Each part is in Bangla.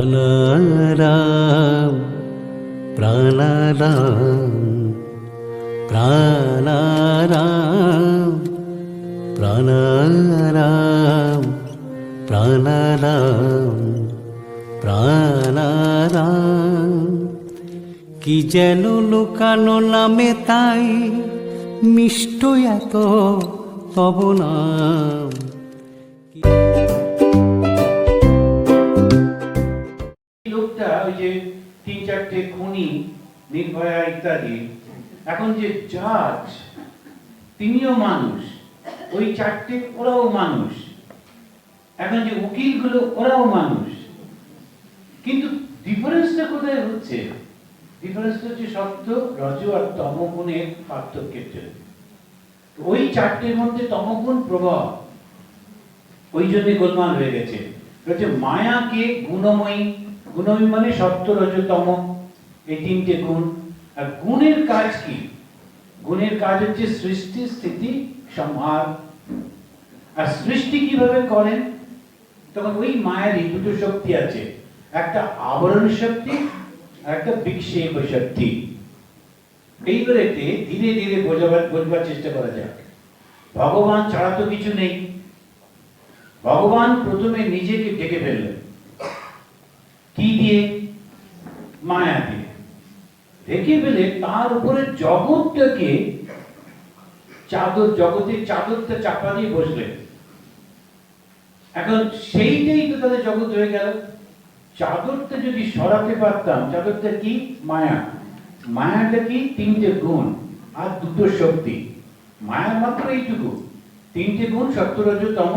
প্রাণারাম প্রাণারাম প্রাণারাম প্রাণারাম প্রাণারাম প্রাণারাম। কি যেন লুকানো নামে তাই মিষ্ট এত তব নাম। লোকটা ওই যে 3-4টে খুনি, নির্ভয়া ইত্যাদি, এখন যে জাজ তিনিও মানুষ, ওই 4টে ওরাও মানুষ, এখন যে উকিলগুলো ওরাও মানুষ, কিন্তু ডিফারেন্সটা কোথায় হচ্ছে? ডিফারেন্সটা হচ্ছে সত্য, রজ আর তমগুণের পার্থক্যের জন্য। ওই 4টের মধ্যে তমগুণ প্রভাব, ওই জন্য গোলমাল হয়ে গেছে। হচ্ছে মায়াকে গুণময়ী, গুণময়ী মানে সত্য রজ তম, এই 3টে গুণ। আর গুণের কাজ কি? গুণের কাজ হচ্ছে সৃষ্টি স্থিতি সংহার। আর সৃষ্টি কিভাবে করেন? তখন ওই মায়েরই দুটো শক্তি আছে, একটা আবরণ শক্তি আর একটা বিক্ষেপ শক্তি। এইবারেতে ধীরে ধীরে বোঝবার চেষ্টা করা যাক। ভগবান ছাড়া তো কিছু নেই। ভগবান প্রথমে নিজেকে ঢেকে ফেললেন কি দিয়ে? মায়া দিয়ে। ঢেকে ফেলে তার উপরে জগৎটাকে চাদর, জগতের চাদরটা চাপা দিয়ে বসলেন। এখন সেইটাই তো তাদের জগৎ হয়ে গেল। চাদরটা যদি সরাতে পারতাম, চাদরটা কি? মায়া। মায়াটা কি? 3টে গুণ আর দুটো শক্তি। মায়া মাত্র এইটুকু, 3টে গুণ সত্য রজ তম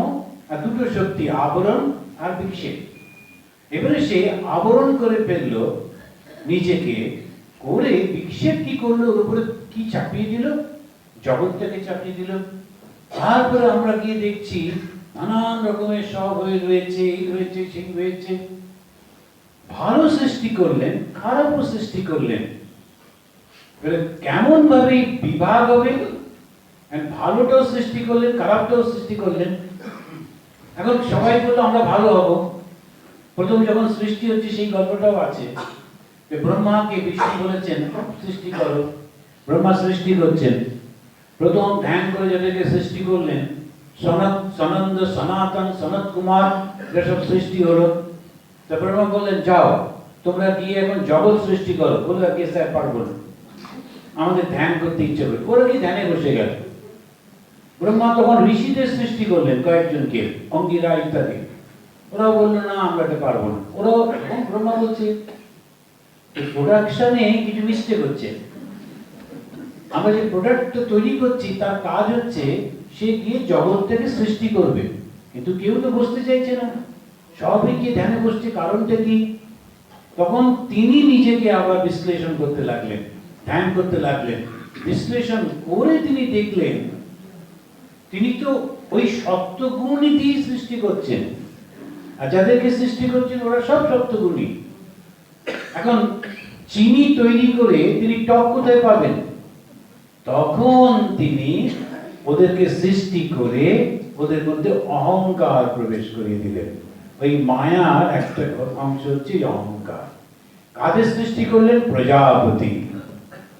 আর দুটো শক্তি, আবরণ আর বিক্ষেপ। এবারে সে আবরণ করে ফেললো নিজেকে, করে বিক্ষেপ কি করলো? ওর উপরে কি চাপিয়ে দিল? জগৎটাকে চাপিয়ে দিল। তারপরে আমরা গিয়ে দেখছি নানান রকমের সব হয়ে রয়েছে, এই হয়েছে, সেই হয়েছে। ভালো সৃষ্টি করলেন, খারাপও সৃষ্টি করলেন। কেমন ভাবে বিভাগ হবে? ভালোটাও সৃষ্টি করলেন, খারাপটাও সৃষ্টি করলেন। এখন সবাই বললো আমরা ভালো হব। প্রথম যখন সৃষ্টি হচ্ছে সেই গল্পটাও আছে, ব্রহ্মাকে বিষ্ণু বলেছেন সৃষ্টি করো। ব্রহ্মা সৃষ্টি করছেন। প্রথম ধ্যান করে যাদেরকে সৃষ্টি করলেন, সনত, সনন্দ, সনাতন, সনত কুমার, এসব সৃষ্টি হলো। তা ব্রহ্মা বললেন যাও তোমরা গিয়ে এখন জগৎ সৃষ্টি করো। বললো কে স্যার পারবো না, আমাদের ধ্যান করতে ইচ্ছে করে। ওরা কি ধ্যানে বসে গেল। ব্রহ্মা তখন ঋষিদের সৃষ্টি করলেন কয়েকজনকে, অঙ্গিরা ইত্যাদি। ওরাও বললো না আমরা এটা পারবো না। ওরাও, ব্রহ্মা বলছে প্রোডাকশনে কিছু মিস্টেক হচ্ছে। আমরা যে প্রোডাক্টটা তৈরি করছি তার কাজ হচ্ছে সে গিয়ে জগৎটাকে সৃষ্টি করবে, কিন্তু কেউ তো বসতে চাইছে না, সবই গিয়ে ধ্যানে বসছে। কারণটা কি? তখন তিনি নিজেকে আবার বিশ্লেষণ করতে লাগলেন, ধ্যান করতে লাগলেন। বিশ্লেষণ করে তিনি দেখলেন তিনি তো ওই সত্যগুণই দিয়ে সৃষ্টি করছেন, আর যাদেরকে সৃষ্টি করছেন ওরা সব সত্যগুণী। এখন চিনি তৈরি করে তিনি টক কোথায় পাবেন? তখন তিনি ওদেরকে সৃষ্টি করে ওদের মধ্যে অহংকার প্রবেশ করিয়ে দিলেন। ওই মায়ার একটা অংশ হচ্ছে অহংকার। কাদের সৃষ্টি করলেন? প্রজাপতি।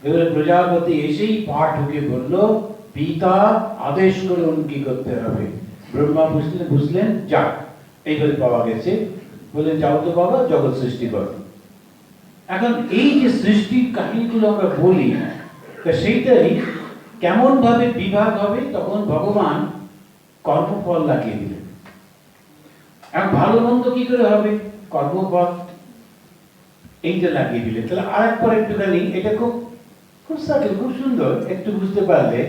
এবারে প্রজাপতি এসেই পা ঢুকে বলল পিতা আদেশ করে কি করতে হবে। ব্রহ্মা বুঝলেন যাক এইভাবে পাওয়া গেছে, বললেন যাও তো বাবা জগৎ সৃষ্টি করো। এখন এই যে সৃষ্টির কাহিনীগুলো আমরা বলি, সেইটাই কেমন ভাবে বিভাগ হবে? তখন ভগবান কর্মফল লাগিয়ে দিলেন। এখন ভালো মন্দ কি করে হবে? কর্মফল এইটা লাগিয়ে দিলেন। তাহলে আরেকবার একটুখানি, এটা খুব খুব সাটেল, খুব সুন্দর, একটু বুঝতে পারলে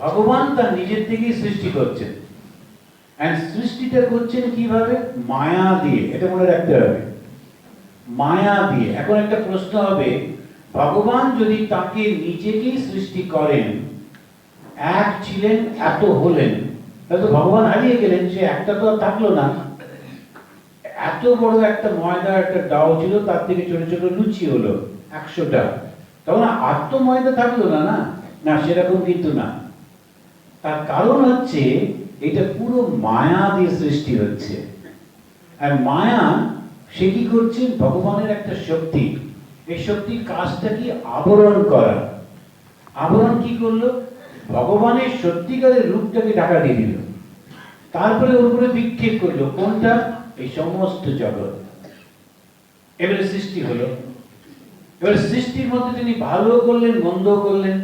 ভগবান তার নিজের থেকেই সৃষ্টি করছেন। সৃষ্টিটা করছেন কিভাবে? মায়া দিয়ে। এটা মনে রাখতে হবে, মায়া দিয়ে। এখন একটা প্রশ্ন হবে, ভগবান যদি তাকে নিজেকেই সৃষ্টি করেন, এক ছিলেন এত হলেন, তাহলে তো ভগবান হারিয়ে গেলেন, সে একটা তো আর থাকলো না। এত বড় একটা ময়দা একটা ডাও ছিল, তার থেকে ছোট ছোট লুচি হলো 100টা, তখন আর তো ময়দা থাকলো না। না না, সেরকম কিন্তু না। তার কারণ হচ্ছে এটা পুরো মায়া দিয়ে সৃষ্টি হচ্ছে। আর মায়া সে কি করছেন, ভগবানের একটা শক্তি, এই শক্তির কাজটা কি আবরণ করা। আবরণ কি করলো, ভগবানের সত্যিকারের রূপটাকে ঢাকা দিয়ে দিল, তারপরে ওর উপরে বিক্ষেপ করলো কোনটা, এই সমস্ত জগৎ। এবারে সৃষ্টি হলো, এবার সৃষ্টির মধ্যে তিনি ভালো করলেন মন্দ করলেন,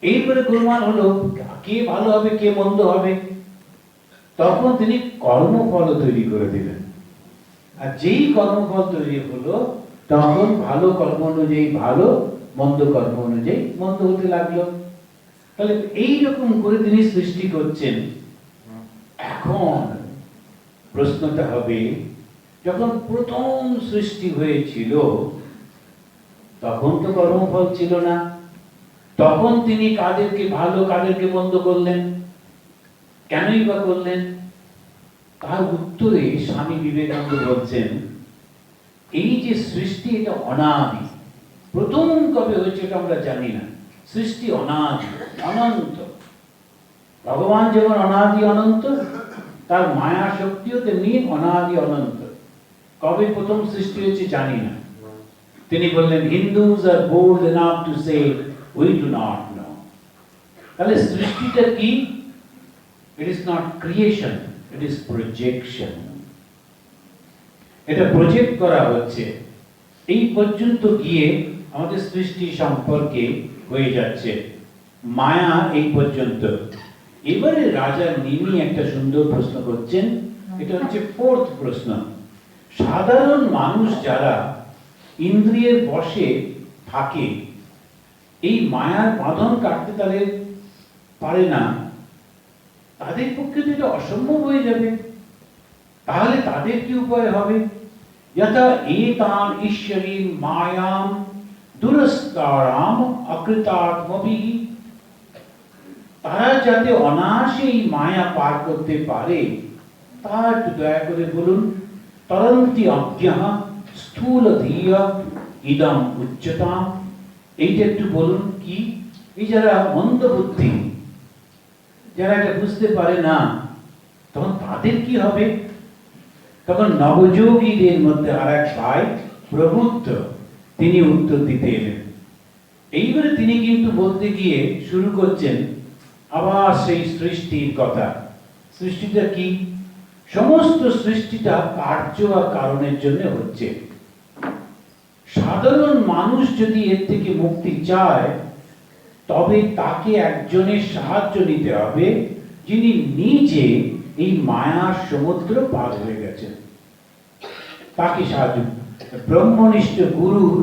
এইবারে গোলমাল হলো কে ভালো হবে কে মন্দ হবে। তখন তিনি কর্মফল তৈরি করে দিলেন, আর যেই কর্মফল তৈরি হলো তখন ভালো কর্ম অনুযায়ী ভালো, মন্দ কর্ম অনুযায়ী মন্দ হতে লাগলো। তাহলে এইরকম করে তিনি সৃষ্টি করছেন। এখন প্রশ্নটা হবে, যখন প্রথম সৃষ্টি হয়েছিল তখন তো কর্মফল ছিল না, তখন তিনি কাদেরকে ভালো কাদেরকে মন্দ করলেন, কেনই বা করলেন? তার উত্তরে স্বামী বিবেকানন্দ বলছেন, এই যে সৃষ্টি এটা অনাদি, প্রথম কবে হয়েছে এটা আমরা জানি না, সৃষ্টি অনাদি অনন্ত। ভগবান যেমন অনাদি অনন্ত, তার মায়া শক্তিও তেমনি অনাদি অনন্ত। কবে প্রথম সৃষ্টি হয়েছে জানি না। তিনি বললেন, Hindus are bold enough to say we do not know. তাহলে সৃষ্টিটা কি? It is not creation, it is projection. এটা প্রজেক্ট করা হচ্ছে। এই পর্যন্ত গিয়ে আমাদের সৃষ্টি সম্পর্কে হয়ে যাচ্ছে মায়া, এই পর্যন্ত। এবারে রাজা নিমি একটা সুন্দর প্রশ্ন করছেন, এটা হচ্ছে ফোর্থ প্রশ্ন। সাধারণ মানুষ যারা ইন্দ্রিয়ের বশে থাকে, এই মায়ার বাঁধন কাটতে তাদের পারে না, তাদের পক্ষে তো এটা অসম্ভব হয়ে যাবে। তাহলে তাদের কি উপায় হবে? যথা এতান ঈশ্বরী মায়াম দুরস্তারাম অকৃতাত্মভি, তারা যাতে অনায়াসে এই মায়া পার করতে পারে, তা একটু দয়া করে বলুন। তরন্তি অজ্ঞাহ স্থূল ধিয়া ইদম উচ্চতাম, এইটা একটু বলুন কি? এই যারা মন্দ বুদ্ধি, যারা এটা বুঝতে পারে না, তখন তাদের কি হবে? তখন নবযোগীদের মধ্যে আর এক ভাই প্রবুদ্ধ, তিনি উত্তর দিতে এলেন। এইবারে তিনি কিন্তু বলতে গিয়ে শুরু করছেন আবার সেই সৃষ্টির কথা। সৃষ্টিটা কি? সমস্ত সৃষ্টিটা কার্য আর কারণের জন্য হচ্ছে। সাধারণ মানুষ যদি এর থেকে মুক্তি চায়, তবে তাকে একজনের সাহায্য নিতে হবে, যিনি নিজে এই মায়ার সমুদ্র পার হয়ে গেছেন। তাকে সাহায্য, ব্রহ্মনিষ্ঠ গুরুর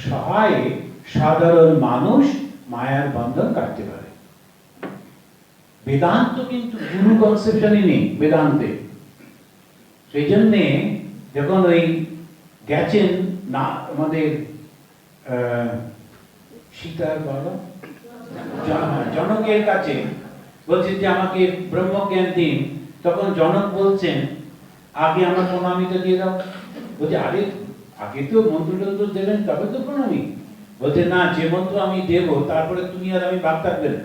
সহায়ে সাধারণ মানুষ মায়ার বন্ধন কাটতে পারে। বেদান্ত কিন্তু গুরু কনসেপশনই নেই বেদান্তে। সেই জন্যে যখন ওই গেছেন না আমাদের সীতার বাবা জনকের কাছে, বলছেন যে আমাকে ব্রহ্মজ্ঞান দিন, তখন জনক বলছেন আগে আমার প্রণামীটা দিয়ে দাও। বলছে আরে আগে তো মন্ত্র দেবেন তবে তো প্রণামী। বলছে না, যে মন্ত্র আমি দেব তারপরে তুমি আর আমি বাদ থাকবে না,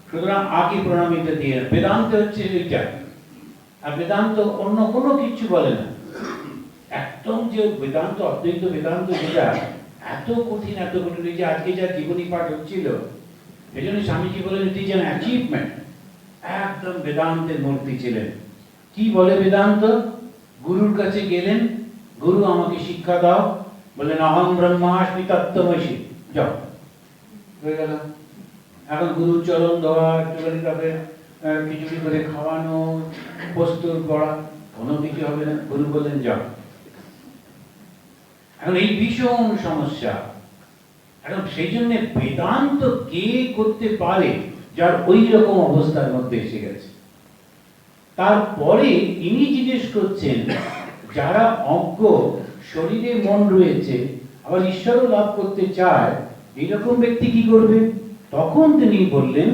সুতরাং আগে প্রণামীটা দিয়ে। বেদান্ত হচ্ছে এইটা, আর বেদান্ত অন্য কোনো কিছু বলে না। একদম যে বেদান্ত, অদ্বৈত বেদান্ত যেটা এত কঠিন, এত কঠিন, যে আজকে যা জীবনী পাঠ হচ্ছিল, এই জন্য স্বামীজি বলেন এটি যেন অ্যাচিভমেন্ট। একদম বেদান্তের মূর্তি ছিলেন। কি বলে বেদান্ত? গুরুর কাছে গেলেন, গুরু আমাকে শিক্ষা দাও, বললেন অহং ব্রহ্মাস্মি তত্ত্বমসি, যাও, হয়ে গেল। এখন গুরুর চরণ ধোয়া, একটুখানি তাকে খিচুড়ি করে খাওয়ানো, প্রস্তুত করা, কোনো কিছু হবে না। গুরু বললেন যাও। এখন এই ভীষণ সমস্যা। এখন সেই জন্য বেদান্ত কে করতে পারে? যার ওই রকম অবস্থার মধ্যে এসে গেছে। তারপরে ইনি জিজ্ঞেস করছেন, যারা অজ্ঞ, শরীরে মন রয়েছে, আবার ঈশ্বরও লাভ করতে চায়, এইরকম ব্যক্তি কি করবে? তখন তিনি বললেন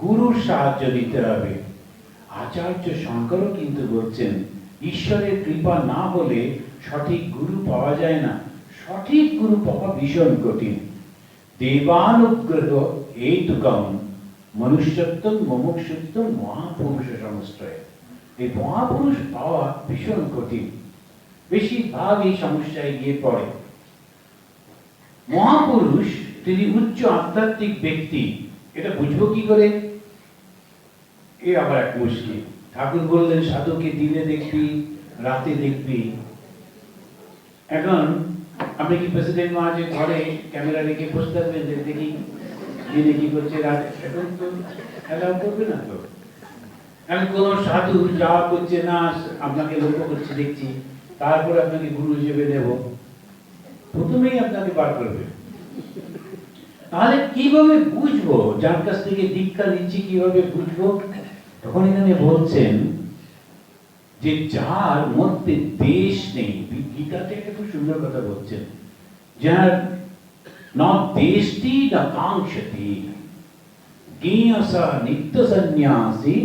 গুরুর সাহায্য নিতে হবে। আচার্য শঙ্করও কিন্তু বলছেন ঈশ্বরের কৃপা না হলে সঠিক গুরু পাওয়া যায় না, সঠিক গুরু পাওয়া ভীষণ কঠিন। দেবানুগ্রহ এইতুকম মনুষ্যত্ব মুমুক্ষুত্ব মহাপুরুষ সংশ্রয়, এই মহাপুরুষ পাওয়া ভীষণ কঠিন। বেশিরভাগ এই সমস্যায় গিয়ে পড়ে। মহাপুরুষ তিনি উচ্চ আধ্যাত্মিক ব্যক্তি, এটা বুঝবো কি করে? এ আবার এক মুশকিল। ঠাকুর বললেন সাধুকে দিনে দেখবি, রাতে দেখবি। এখন আপনি কি প্রেসিডেন্ট মহারাজের ঘরে ক্যামেরা রেখে বসে থাকবেন যে দেখি দিনে কি করছে, রাতে? এখন তো অ্যালাউ করবে না তো। এখন কোন সাধু যা করছে না আপনাকে লক্ষ্য করছে দেখছি, তারপরে আপনাকে গুরু হিসেবে নেব, প্রথমেই আপনাকে বার করবে। তাহলে কিভাবে বুঝবো যার কাছ থেকে দীক্ষা নিচ্ছি, কিভাবে বুঝবো? তখন এখানে বলছেন যে যার মধ্যে দেশ নেই, গীতাতে একটা খুব সুন্দর কথা বলছেন, যার না দেশটি না কাঙ্ক্ষতি জ্ঞেয়স নিত্য সন্ন্যাসী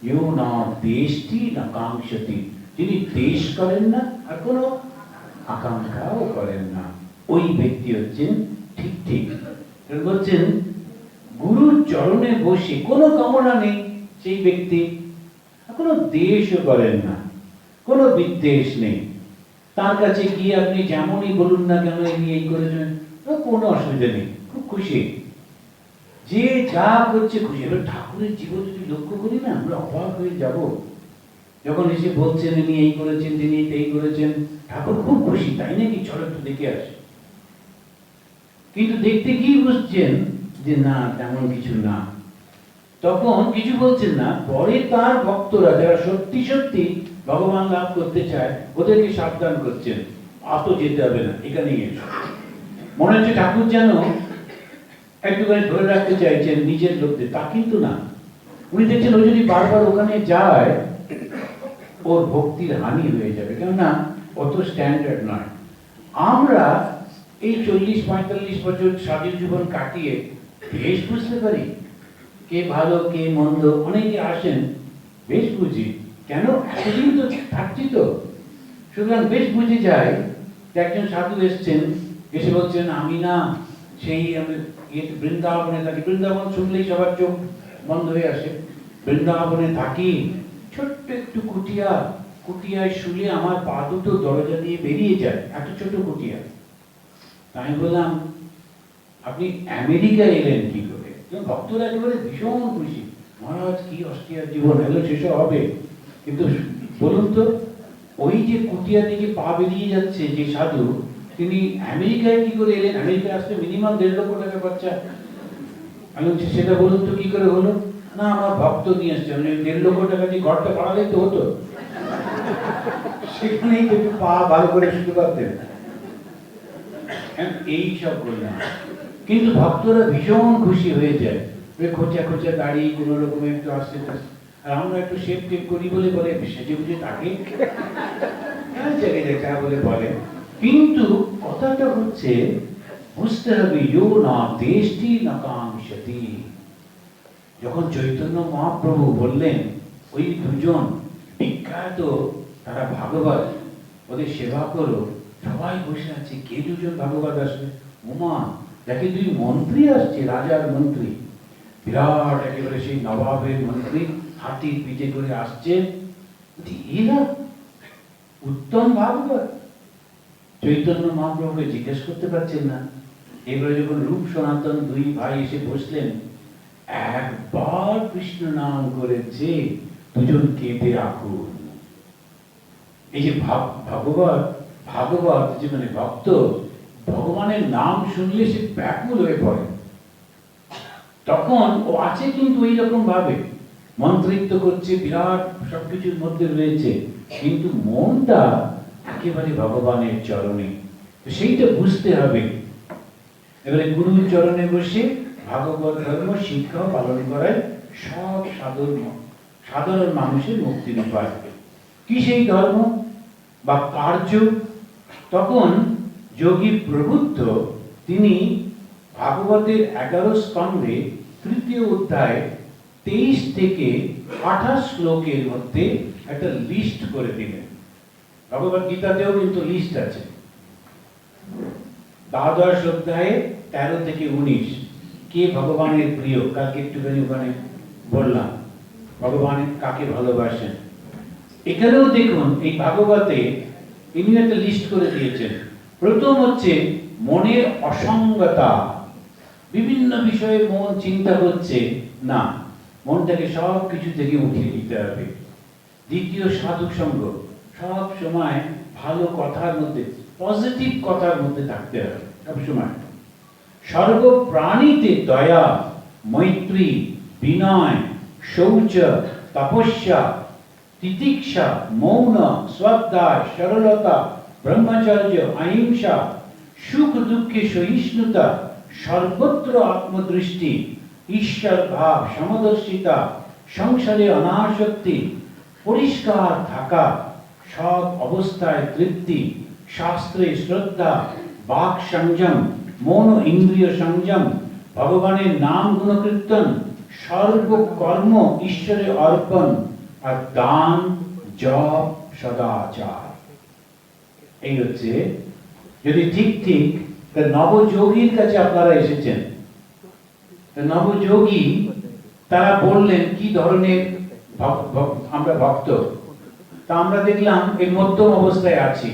ইউ না দেশটি না কাঙ্ক্ষতি, যিনি দেশ করেন না আর কোনো আকাঙ্ক্ষাও করেন না, ওই ব্যক্তি হচ্ছেন ঠিক ঠিক। বলছেন গুরুর চরণে বসে কোনো কামনা নেই সেই ব্যক্তি, কোনো দেশও করেন না, কোনো বিদ্বেষ নেই। তার কাছে গিয়ে আপনি যেমনই বলুন না কেন এই করেছেন, কোনো অসুবিধা নেই, খুব খুশি, যে যা করছে খুশি। এবার ঠাকুরের জীবন যদি লক্ষ্য করি না, আমরা অবাক হয়ে যাব। যখন এসে বলছেন ইনি এই করেছেন, তিনি এই করেছেন, ঠাকুর খুব খুশি, তাই নাকি, চলো একটু দেখে আসে। কিন্তু দেখতে গিয়ে বুঝছেন যে না, তেমন কিছু না। তখন কিছু বলছেন না, পরে তার ভক্তরা যারা সত্যি সত্যি ভগবান লাভ করতে চায় ওদেরকে সাবধান করছেন, অত যেতে হবে না, এখানেই এসো। মনে হচ্ছে ঠাকুর যেন একটুখানি ধরে রাখতে চাইছেন নিজের লোকদের, তা কিন্তু না। উনি দেখছেন ও যদি বারবার ওখানে যায় ওর ভক্তির হানি হয়ে যাবে, কেননা অত স্ট্যান্ডার্ড নয়। আমরা এই 40-45 বছর সাধু জীবন কাটিয়ে বেশ বুঝতে পারি কে ভালো কে মন্দ। অনেকে আসেন, বেশ বুঝি, কেন এতদিন তো থাকছি তো, সুতরাং বেশ বুঝে যায় যে একজন সাধু এসছেন, এসে বলছেন আমি না সেই আমি বৃন্দাবনে থাকি। বৃন্দাবন শুনলেই সবার চোখ বন্ধ হয়ে আসে। বৃন্দাবনে থাকি, ছোট্ট একটু কুটিয়া, কুটিয়ায় শুলে আমার পা দুটো দরজা দিয়ে বেরিয়ে যায়, এত ছোট কুটিয়া। আমি বললাম আপনি আমেরিকায় এলেন কি করে? ভক্তরা একেবারে ভীষণ খুশি, মহারাজ কি অস্ট্রিয়ার জীবন এলো, সেসব হবে। কিন্তু বলুন তো, ওই যে কুটিয়া থেকে পা বেরিয়ে যাচ্ছে যে সাধু, তিনি আমেরিকায় কি করে এলেন? আমেরিকায় আসতে মিনিমাম 1.5 লক্ষ টাকা খরচা। আমি বলছি সেটা বলুন তো কি করে হলো? না আমার ভক্ত নিয়ে আসছে, 1.5 লক্ষ টাকা দিয়ে ঘরটা বাড়ালেই তো হতো, সেখানেই একটু পা ভালো করে শুতে পারতেন। এই সব বললাম, কিন্তু ভক্তরা ভীষণ খুশি হয়ে যায়, খোঁচা খোঁচা দাড়ি কোনো রকম একটু আসতে, আর আমরা একটু শেপ টেপ করি বলে বলে সেজে বুঝে তাকে দেখা বলে বলে। কিন্তু কথাটা হচ্ছে বুঝতে হবে ইয়ো না দেশটি না কাঙ্ক্ষতি। যখন চৈতন্য মহাপ্রভু বললেন ওই দুজন বিখ্যাত তারা ভাগবত, ওদের সেবা করো, সবাই বসে আছে, কে দুজন ভাগবত আসবে? উমা দেখে 2 মন্ত্রী আসছে, রাজার মন্ত্রী, বিরাট একেবারে সেই নবাবের মন্ত্রী, হাতির পিঠে করে আসছে। এরা উত্তম ভাগবত। চৈতন্য মহাপ্রভুকে জিজ্ঞেস করতে পারছেন না। এবারে যখন রূপ সনাতন 2 ভাই এসে বসলেন, একবার কৃষ্ণ নাম করেছে, দুজন কেঁদে আকুল। এই যে ভাগবত, ভাগবত যে মানে ভক্ত, ভগবানের নাম শুনলে সে ব্যাকুল হয়ে পড়ে। তখন ও আছে কিন্তু এইরকম ভাবে মন্ত্রিত্ব করছে, বিরাট সবকিছুর মধ্যে রয়েছে, কিন্তু মনটা একেবারে ভগবানের চরণে। তো সেইটা বুঝতে হবে। এবারে গুরুর চরণে বসে ভাগবত ধর্ম শিক্ষা পালন করায় সব সাধারণ মানুষের মুক্তির উপায়। কি সেই ধর্ম বা কার্য? তখন যোগী প্রবুদ্ধ তিনি ভাগবতের 11 স্কন্ধে 3য় অধ্যায় 23 থেকে 28 শ্লোকের মধ্যে একটা লিস্ট করে দিলেন। ভগবত গীতাতেও কিন্তু লিস্ট আছে। 12 অধ্যায়ে 13 থেকে 19 কে ভগবানের প্রিয়, কালকে একটুখানি ওখানে বললাম ভগবান কাকে ভালোবাসেন। এখানেও দেখুন এই ভাগবতে ইনি একটা লিস্ট করে দিয়েছেন। প্রথম হচ্ছে মনের অসঙ্গতা। বিভিন্ন বিষয়ে মন চিন্তা করছে না, মনটাকে সব কিছু থেকে উঠিয়ে দিতে হবে। দ্বিতীয়, সাধু সঙ্গ, সব সময় ভালো কথার মধ্যে, পজিটিভ কথার মধ্যে থাকতে হবে সব সময়। সর্বপ্রাণীতে দয়া, মৈত্রী, বিনয়, শৌচ, তপস্যা, তিতিক্ষা, মৌন, শ্রদ্ধা, সরলতা, ব্রহ্মচর্য, অহিংসা, সুখ দুঃখে সহিষ্ণুতা, সর্বত্র আত্মদৃষ্টি, ঈশ্বর ভাব, সমদর্শিতা, সংসারে অনাসক্তি, পরিষ্কার থাকা, সব অবস্থায় তৃপ্তি, শাস্ত্রে শ্রদ্ধা, বাক সংযম, মন ও ইন্দ্রিয় সংযম, ভগবানের নাম গুণকীর্তন, সর্বকর্ম ঈশ্বরে অর্পণ, আর দান, জপ, সদাচার। এই হচ্ছে, যদি ঠিক ঠিক নবযোগীর কাছে আপনারা এসেছেন, নবযোগী তারা বললেন কি ধরনের আমরা ভক্ত। তা আমরা দেখলাম এই মধ্যম অবস্থায় আছি।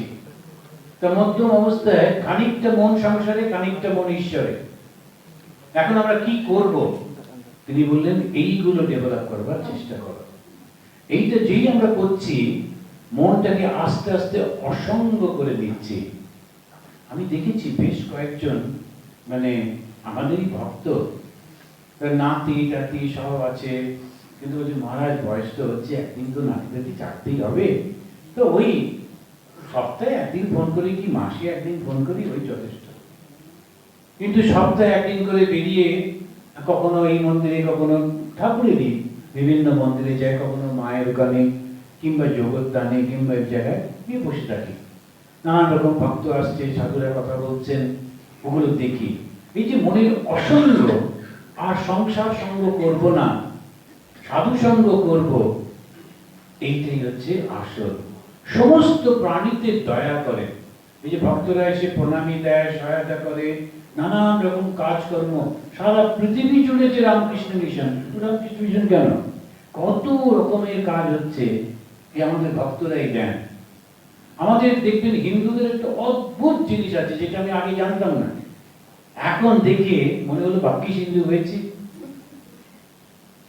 তা মধ্যম অবস্থায় খানিকটা মন সংসারে, খানিকটা মন ঈশ্বরে। এখন আমরা কি করব? তিনি বললেন এইগুলো ডেভেলপ করবার চেষ্টা করো। এইটা যেই আমরা করছি, মনটাকে আস্তে আস্তে অসঙ্গ করে দিচ্ছি। আমি দেখেছি বেশ কয়েকজন মানে আমাদেরই ভক্ত, নাতি টাতি সব আছে, কিন্তু বলছি মহারাজ বয়স তো হচ্ছে, একদিন তো নাতি টাতি চাকতেই হবে, তো ওই সপ্তাহে একদিন ফোন করি কি মাসে একদিন ফোন করি, ওই যথেষ্ট। কিন্তু সপ্তাহে একদিন করে বেরিয়ে কখনো এই মন্দিরে, কখনো ঠাকুরেরই বিভিন্ন মন্দিরে যায়, কখনো মায়ের ওখানে কিংবা জগৎদানে কিংবা এক জায়গায় গিয়ে বসে থাকি। নানান রকম ভক্ত আসছে, সাধুরা কথা বলছেন, ওগুলো দেখি। এই যে মনের অসঙ্গ, আর সংসার সঙ্গ করব না, সাধু সঙ্গ করব, এইটাই হচ্ছে আসল। সমস্ত প্রাণীতে দয়া করে। এই যে ভক্তরা এসে প্রণামী দেয়, সহায়তা করে, নানান রকম কাজকর্ম, সারা পৃথিবী জুড়ে যে রামকৃষ্ণ মিশন, রামকৃষ্ণ মিশন কেন, কত রকমের কাজ হচ্ছে, এই আমাদের ভক্তরাই দেন। আমাদের দেখবেন হিন্দুদের একটা অদ্ভুত জিনিস আছে, যেটা আমি আগে জানতাম না, এখন দেখে মনে হলো বাকি হিন্দু হয়েছে।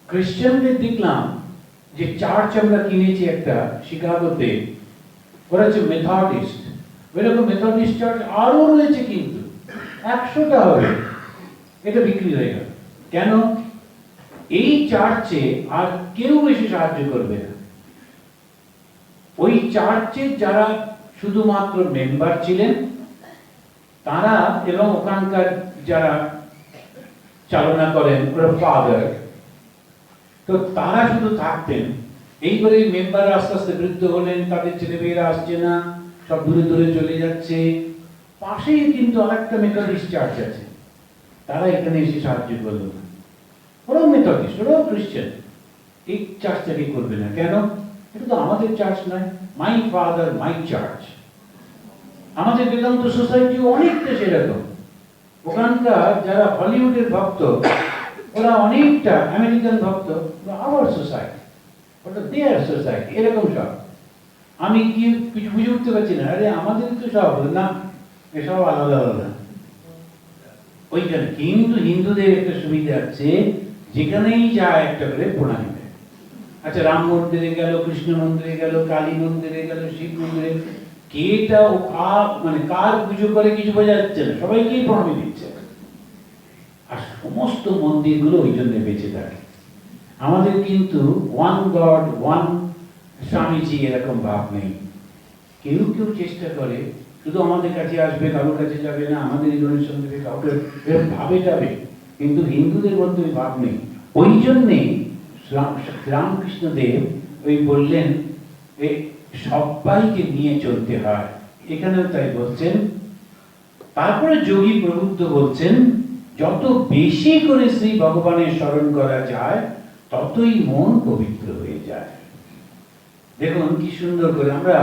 খ্রিস্টানদের দেখলাম যে চার্চ আমরা কিনেছি একটা শিকাগোতে, ওরা হচ্ছে মেথডিস্ট। ওইরকম মেথডিস্ট চার্চ আরো রয়েছে, কিন্তু 100টা হবে, এটা বিক্রি হয়ে গেল। কেন? এই চার্চে আর কেউ এসে সাহায্য করবে না। ওই চার্চের যারা শুধুমাত্র মেম্বার ছিলেন তারা, এবং ওখানকার যারা চালনা করেন ওরা ফাদার, তো তারা শুধু থাকতেন। এইবারে মেম্বার আস্তে আস্তে বৃদ্ধ হলেন, তাদের ছেলেমেয়েরা আসছে না, সব দূরে দূরে চলে যাচ্ছে। পাশেই কিন্তু আরেকটা মেথডিস্ট চার্চ আছে, তারা এখানে এসে সাহায্য করলো না। ওরাও মেথডিস্ট, ওরাও খ্রিস্টান, এই চার্চটাকে করবে না কেন? এটা তো আমাদের চার্চ নয়, মাই ফাদার মাই চার্চ। আমাদের বেদান্ত সোসাইটি অনেকটা সেরকম। ওখানকার যারা হলিউডের ভক্ত, ওরা অনেকটা আমেরিকান ভক্ত, আওয়ার সোসাইটি, ওটা দেয়ার সোসাইটি, এরকম সব। আমি কি কিছু বুঝে উঠতে পারছি না, আরে আমাদের তো সব না, এসব আলাদা আলাদা। ওইখানে কিন্তু হিন্দুদের একটা সুবিধা আছে, যেখানেই যায় একটা করে প্রণামী দেয়। আচ্ছা, রাম মন্দিরে গেল, কৃষ্ণ মন্দিরে গেল, কালী মন্দিরে গেল, শিব মন্দিরে, কেটা ও মানে কার পুজো করে কিছু বোঝা যাচ্ছে না, সবাইকেই প্রণামী দিচ্ছে। আর সমস্ত মন্দিরগুলো ওই জন্য বেঁচে থাকে। আমাদের কিন্তু ওয়ান গড ওয়ান স্বামীজি এরকম ভাব নেই। কেউ কেউ চেষ্টা করে শুধু আমাদের কাছে আসবে, কারোর কাছে যাবে না, আমাদের ডোনেশন দেবে, কাউকে ভাবে যাবে, কিন্তু হিন্দুদের মধ্যে ওই ভাব নেই। ওই জন্যে রামকৃষ্ণদেব ওই বললেন সবাইকে নিয়ে চলতে হয়, এখানেও তাই বলছেন। তারপরে যোগী প্রবুদ্ধ বলছেন যত বেশি করে শ্রী ভগবানের স্মরণ করা যায় ততই মন পবিত্র হয়ে যায়। দেখুন কি সুন্দর করে আমরা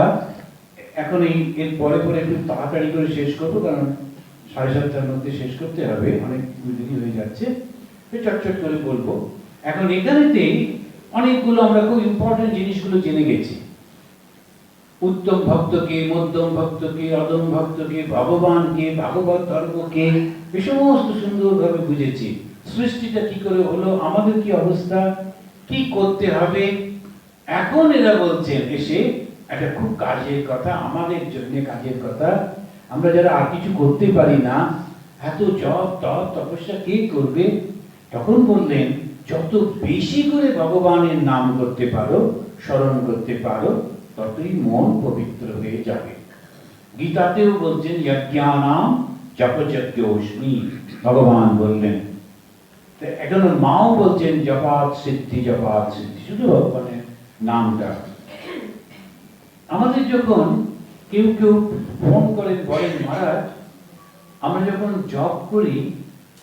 এখন এর পরে পরে একটু তাড়াতাড়ি করে শেষ করবো, কারণ 7:30টার মধ্যে শেষ করতে হবে, অনেক দেরি হয়ে যাচ্ছে, চটচট করে বলবো। এখন এখানেতেই অনেকগুলো আমরা খুব ইম্পর্টেন্ট জিনিসগুলো জেনে গেছি। উত্তম ভক্তকে, মধ্যম ভক্তকে, অদম ভক্তকে, ভগবানকে, ভাগবত ধর্মকে, এই সমস্ত সুন্দরভাবে বুঝেছি। সৃষ্টিটা কি করে হলো, আমাদের কি অবস্থা, কি করতে হবে। এখন এরা বলছেন এসে একটা খুব কাজের কথা, আমাদের জন্য কাজের কথা, আমরা যারা আর কিছু করতে পারি না, এত জপ তপ তপস্যা কে করবে। তখন বললেন যত বেশি করে ভগবানের নাম করতে পারো, স্মরণ করতে পারো, ততই মন পবিত্র হয়ে যাবে। গীতাতেও বলছেন যজ্ঞানাম জপযজ্ঞোস্মি, ভগবান বললেন। এখন মাও বলছেন জপাত সিদ্ধি, জপাত সিদ্ধি, শুধু ভগবানের নামটা। আমাদের যখন কেউ কেউ ফোন করেন, বলেন মহারাজ আমরা যখন জব করি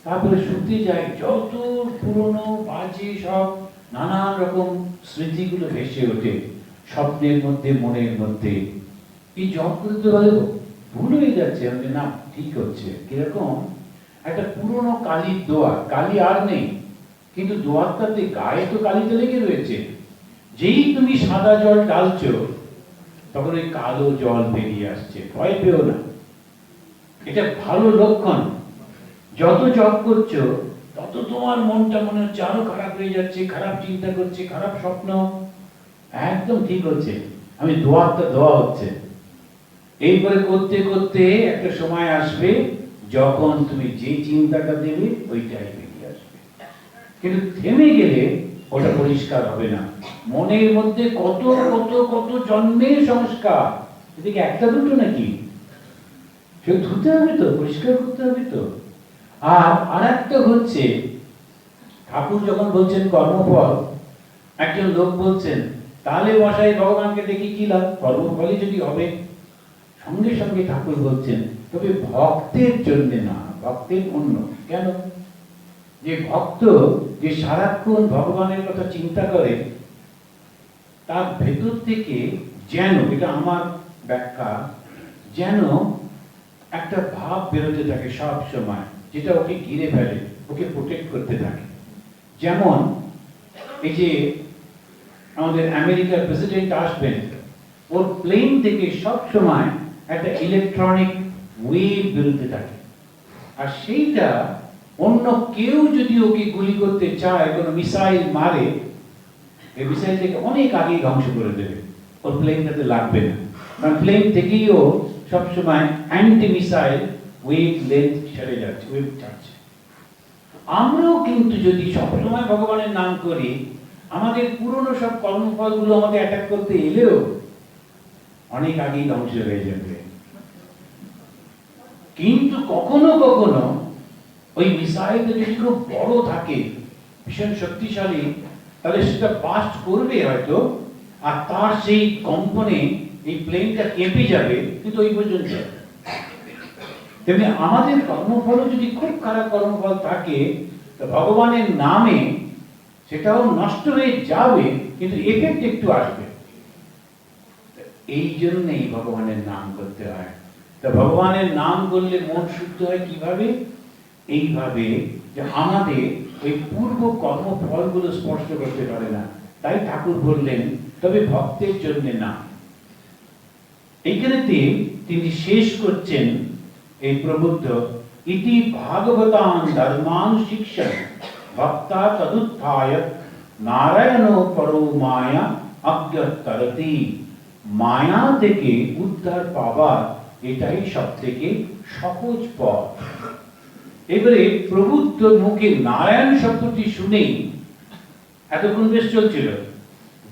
তারপরে শুতে যাই, যত পুরনো বাজে সব নানান রকম স্মৃতিগুলো ভেসে ওঠে স্বপ্নের মধ্যে, মনের মধ্যে। এই জব করতে বলে ভুল হয়ে যাচ্ছে, আমাদের না ঠিক হচ্ছে। কিরকম একটা পুরনো কালির দোয়ার, কালি আর নেই, কিন্তু দোয়ারটাতে গায়ে তো কালিতে লেগে রয়েছে। যেই তুমি সাদা জল ঢালছো তখন ওই কালো জল বেরিয়ে আসছে, ভয় পেও না, এটা ভালো লক্ষণ। যত জপ করছো তত তোমার মনটা মনে হচ্ছে আরো খারাপ হয়ে যাচ্ছে, খারাপ চিন্তা করছে, খারাপ স্বপ্ন। একদম ঠিক হচ্ছে, আমি দোয়ারটা দেওয়া হচ্ছে। এইপরে করতে করতে একটা সময় আসবে যখন তুমি যে চিন্তাটা দেবে ওইটাই বেরিয়ে আসবে। কিন্তু থেমে গেলে ওটা পরিষ্কার হবে না। মনের মধ্যে কত কত কত জন্মের সংস্কার, এদিকে একটা দুটো নাকি, সে ধুতে হবে তো, পরিষ্কার করতে হবে তো। আর একটা হচ্ছে, ঠাকুর যখন বলছেন কর্মফল, একজন লোক বলছেন তাহলে মশাই ভগবানকে দেখি কি লাভ, কর্মফলই যদি হবে। সঙ্গে সঙ্গে ঠাকুর বলছেন তবে ভক্তের জন্য না, ভক্তের অন্য। কেন? যে ভক্ত যে সারাক্ষণ ভগবানের কথা চিন্তা করে, তার ভেতর থেকে যেন, এটা আমার ব্যাখ্যা, যেন একটা ভাব বেরোতে থাকে সব সময়, যেটা ওকে ঘিরে ফেলে, ওকে প্রোটেক্ট করতে থাকে। যেমন এই যে আমাদের আমেরিকার প্রেসিডেন্ট আসবেন, ওর প্লেন থেকে সব সময় একটা ইলেকট্রনিক ওয়েভ বেরোতে থাকে, আর সেইটা অন্য কেউ যদি ওকে গুলি করতে চায়, কোনো মিসাইল মারে, এই মিসাইল থেকে অনেক আগেই ধ্বংস করে দেবে, ওর প্লেনটাতে লাগবে না। কারণ প্লেন থেকেই ও সবসময় অ্যান্টি মিসাইল ওয়েভ লেন্থ ছেড়ে যাচ্ছে, ওয়েভ ছাড়ছে। আমরাও কিন্তু যদি সবসময় ভগবানের নাম করি, আমাদের পুরনো সব কর্মফলগুলো আমাদের অ্যাটাক করতে এলেও অনেক আগেই ধ্বংস হয়ে যাবে। কিন্তু কখনো কখনো ওই মিসাইলটা যদি খুব বড় থাকে, ভীষণ শক্তিশালী, তাহলে সেটা বাস্ট করবে হয়তো, আর তার সেই কম্পনে এই প্লেনটা কেঁপে যাবে, কিন্তু ওই পর্যন্ত। তেমনি আমাদের কর্মফল যদি খুব খারাপ কর্মফল থাকে, তো ভগবানের নামে সেটাও নষ্ট হয়ে যাবে, কিন্তু এফেক্ট একটু আসবে। এই জন্যই ভগবানের নাম করতে হয়। তা ভগবানের নাম করলে মন শুদ্ধ হয় কিভাবে? এইভাবে যে আমাদের ওই পূর্ব কর্মফলগুলো স্পষ্ট করতে পারে না। তাই ঠাকুর বললেন তবে ভক্তের জন্য না। এইখানেতে তিনি শেষ করছেন এই প্রবুদ্ধ, ইতি ভাগবতান ধর্মান শিক্ষা ভক্তা তদুত্থায় নারায়ণ পরো মায়া অজ্ঞতরতি। মায়া থেকে উদ্ধার পাবার এটাই সব থেকে সহজ পথ। এবারে প্রবুদ্ধ মুখে নারায়ণ শব্দটি শুনেই এতক্ষণ বেশ চলছিল,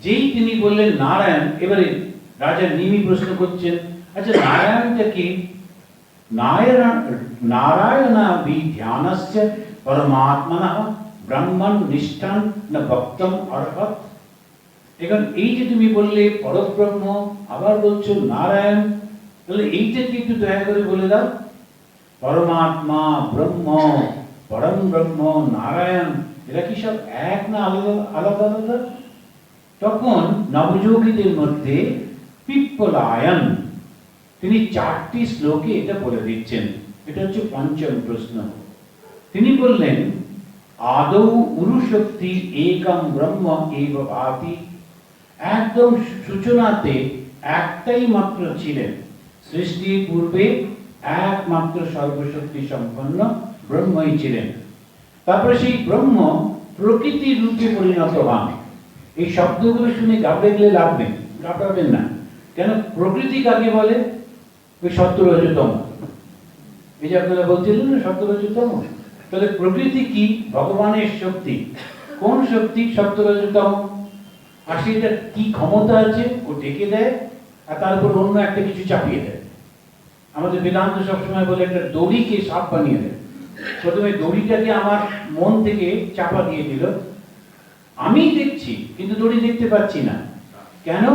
যেই তিনি বললেন নারায়ণ, এবারে রাজা নিমি প্রশ্ন করছেন, আচ্ছা নারায়ণটা কি? নারায়ণাভি ধ্যানস্য পরমাত্মনঃ ব্রহ্মণ নিষ্ঠান না ভক্তম অর্হৎ। এখন এই যে তুমি বললে পরব্রহ্ম, আবার বলছো নারায়ণ, তাহলে এইটা কি একটু দয়া করে বলে দাও। পরমাত্মা, ব্রহ্ম, পরম ব্রহ্ম, নারায়ণ, এরা কি সব এক না আলাদা আলাদা আলাদা? তখন নবযোগীদের মধ্যে পিপ্পলায়ন, তিনি 4টি শ্লোকে এটা বলে দিচ্ছেন। এটা হচ্ছে পঞ্চম প্রশ্ন। তিনি বললেন আদৌ উরুশক্তি একম ব্রহ্ম এব ভাতি। একদম সূচনাতে একটাই মাত্র ছিলেন, সৃষ্টির পূর্বে একমাত্র সর্বশক্তি সম্পন্ন ব্রহ্মই ছিলেন। তারপরে সেই ব্রহ্ম প্রকৃতির রূপে পরিণত হন। এই শব্দগুলো শুনে ঘাবড়ে গেলে লাভ নেই, ঘাবড়াবেন না। কেন? প্রকৃতি কাকে বলে? ওই সত্য-রজতম। এই যে আপনারা বলছিলেন না সত্য-রজতম, তাহলে প্রকৃতি কি? ভগবানের শক্তি। কোন শক্তি? সত্য-রজতম। আর সেটা কি ক্ষমতা আছে? ও ঢেকে দেয় আর তারপর অন্য একটা কিছু চাপিয়ে দেয়। আমাদের বেদান্ত সবসময় বলে একটা দড়িকে সাপ বানিয়ে দেয়। প্রথমে দড়িটাকে আমার মন থেকে চাপা দিয়ে দিল, আমি দেখছি কিন্তু দড়ি দেখতে পাচ্ছি না। কেন?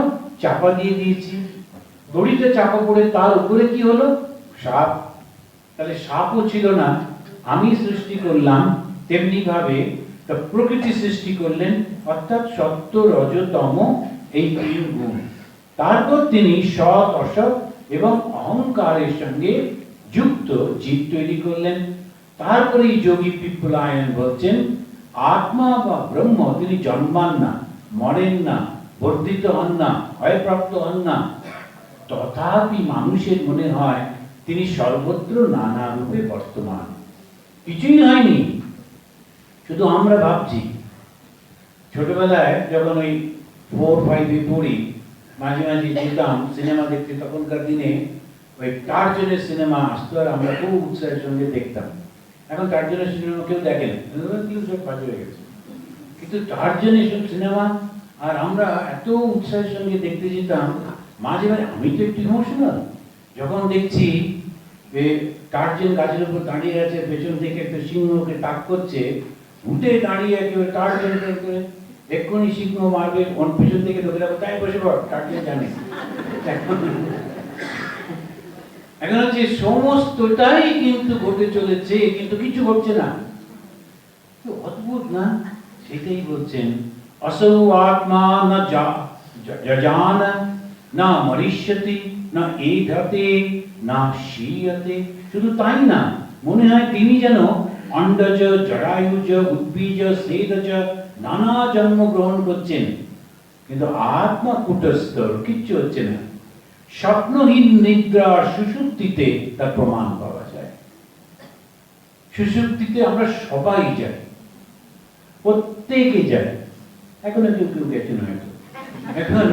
চাপা দিয়ে দিয়েছি। দড়িটা চাপা পড়ে তার উপরে কি হলো? সাপ। তাহলে সাপও ছিল না, আমি সৃষ্টি করলাম। তেমনি ভাবে প্রকৃতি সৃষ্টি করলেন, অর্থাৎ সত্য রজতম এই তিন গুণ। তারপর তিনি সৎ অসৎ এবং অহংকারের সঙ্গে যুক্ত জীব তৈরি করলেন। তারপরে যোগী পিপ্পলায়ন বলছেন, আত্মা বা ব্রহ্ম তিনি জন্মান না, মরেন না, বর্ধিত হন না, ভয়প্রাপ্ত হন না। তথাপি মানুষের মনে হয় তিনি সর্বত্র নানা রূপে বর্তমান। কিছুই হয়নি, শুধু আমরা ভাবছি। ছোটবেলায় যখন ওই 4-5-এ পড়ি, মাঝে মাঝে যেতাম সিনেমা দেখতে। তখনকার দিনে ওই টার্জনের সিনেমা আসতো আর আমরা খুব উৎসাহের সঙ্গে দেখতাম। এখন টার্জনের সিনেমা কেউ দেখে না, সব বাজে হয়ে গেছে। কিন্তু টার্জনের সব সিনেমা আর আমরা এত উৎসাহের সঙ্গে দেখতে যেতাম। মাঝে মাঝে আমি তো একটু ইমোশনাল যখন দেখছি টার্জেন গাছের উপর দাঁড়িয়ে আছে, পেছন থেকে একটা সিংহকে তাক করছে, উঠে দাঁড়িয়ে একেবারে টার্জেন করে এক্ষুনি সিংহ মারবে, ওর পেছন থেকে লোকেরা তাই বসে পড়, টার্জেন জানে। এখন হচ্ছে সমস্তটাই কিন্তু ঘটে চলেছে, কিন্তু কিছু ঘটছে না। অদ্ভুত না? সেটাই বলছেন, असौ आत्मा न जजान न मरिष्यति न एधते न क्षीयते। শুধু তাই না, মনে হয় তিনি যেন অন্ডজ, জরায়ুজ, উদ্বীজ, স্বেদজ নানা জন্ম গ্রহণ করছেন, কিন্তু আত্মা কুটস্থ, কিচ্ছু হচ্ছে না। স্বপ্নহীন নিদ্রা সুষুপ্তিতে তার প্রমাণ পাওয়া যায়। সুষুপ্তিতে আমরা সবাই যাই, প্রত্যেকে যাই। এখনো কেউ কেউ গেছেন হয়তো। এখন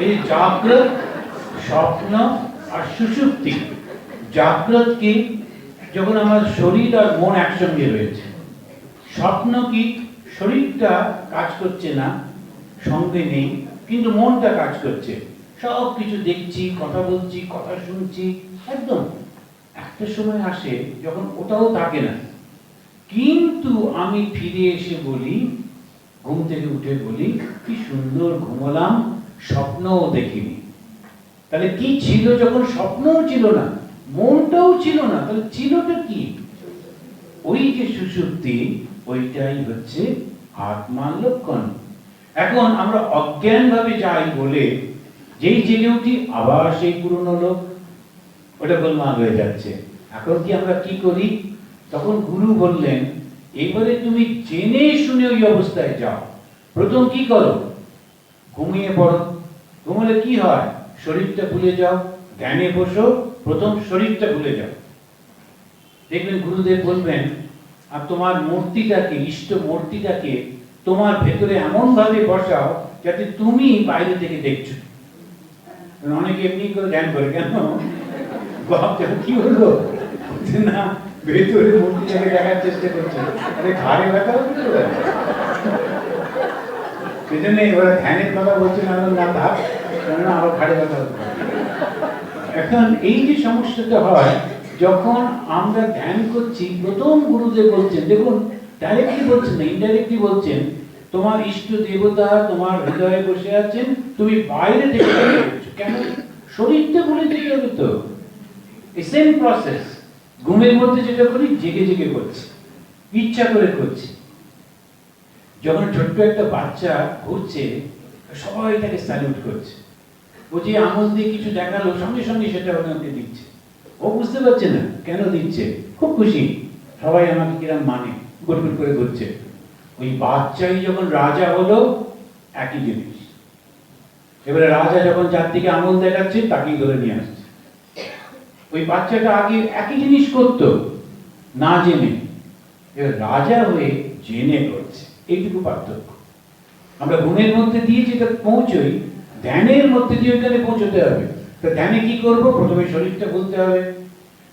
এই জাগ্রত, স্বপ্ন আর সুষুপ্তি। জাগ্রত কি? যখন আমার শরীর আর মন একসঙ্গে রয়েছে। স্বপ্ন কি? শরীরটা কাজ করছে না, সঙ্গে নেই, কিন্তু মনটা কাজ করছে, সব কিছু দেখছি, কথা বলছি, কথা শুনছি, একদম। একটা সময় আসে যখন ওটাও থাকে না, কিন্তু আমি ফিরে এসে বলি, ঘুম থেকে উঠে বলি, কি সুন্দর ঘুমলাম, স্বপ্নও দেখিনি। তাহলে কি ছিল যখন স্বপ্নও ছিল না, মনটাও ছিল না? তাহলে ছিলটা কি? ওই যে সুষুপ্তি, ওইটাই হচ্ছে আত্মার লক্ষণ। এখন আমরা অজ্ঞান ভাবে যাই বলে যেই জেগে উঠি আবার সেই পুরনো লোক, ওটা গোলমাল হয়ে যাচ্ছে। এখন কি আমরা কি করি? তখন গুরু বললেন, এবারে তুমি জেনে শুনে ওই অবস্থায় যাও। প্রথম কি করো? ঘুমিয়ে পড়ো। ঘুমলে কি হয়? শরীরটা ভুলে যাও। ধ্যানে বসো, প্রথম শরীরটা ভুলে যাও। দেখবেন গুরুদেব বলবেন, আর তোমার মূর্তিটাকে, ইষ্ট মূর্তিটাকে তোমার ভেতরে এমন ভাবে বসাও যাতে তুমি বাইরে থেকে দেখছো। অনেকে এমনি করে ধ্যান করে, কেন? কি হলো না, ভেতরে মূর্তিটাকে দেখার চেষ্টা করছে, আরে ঘাড়ে ব্যথা হচ্ছে তো। সেজন্য এবার ধ্যানের কথা বলছে না, না থাক, কেননা আরো ঘাড়ে ব্যথা হতে পারে। এখন এই যে সমস্যাটা হয় যখন আমরা ধ্যান করছি, প্রথম গুরুদেব বলছেন, দেখুন ডাইরেক্টলি বলছেন না, ইনডাইরেক্টলি বলছেন, তোমার ইষ্ট দেবতা তোমার হৃদয়ে বসে আছেন, তুমি বাইরে থেকে দেখছো। কেন? শরীরটা ভুলে যেতে হবে তো। এই সেম প্রসেস ঘুমের মধ্যে যেটা করি, জেগে জেগে করছি, ইচ্ছা করে করছি। যখন ছোট্ট একটা বাচ্চা ঘুরছে, সবাই তাকে স্যালুট করছে। ও যে আঙুল দিয়ে কিছু দেখালো, সঙ্গে সঙ্গে সেটা ওনাকে দিচ্ছে। ও বুঝতে পারছে না কেন দিচ্ছে, খুব খুশি, সবাই আমাকে কিরম মানে, গুটগুট করে ঘুরছে। ওই বাচ্চাই যখন রাজা হলো, একই জিনিস। এবারে রাজা যখন যার দিকে আঙুল দেখাচ্ছে তাকেই ধরে নিয়ে আসছে। ওই বাচ্চাটা আগে একই জিনিস করতো না জেনে, এবার রাজা হয়ে জেনে করছে, এইটুকু পার্থক্য। আমরা গুণের মধ্যে দিয়ে যেটা পৌঁছই, ধ্যানের মধ্যে দিয়ে ওইখানে পৌঁছতে হবে। তো ধ্যানে কি করব? প্রথমে শরীরটা বলতে হবে,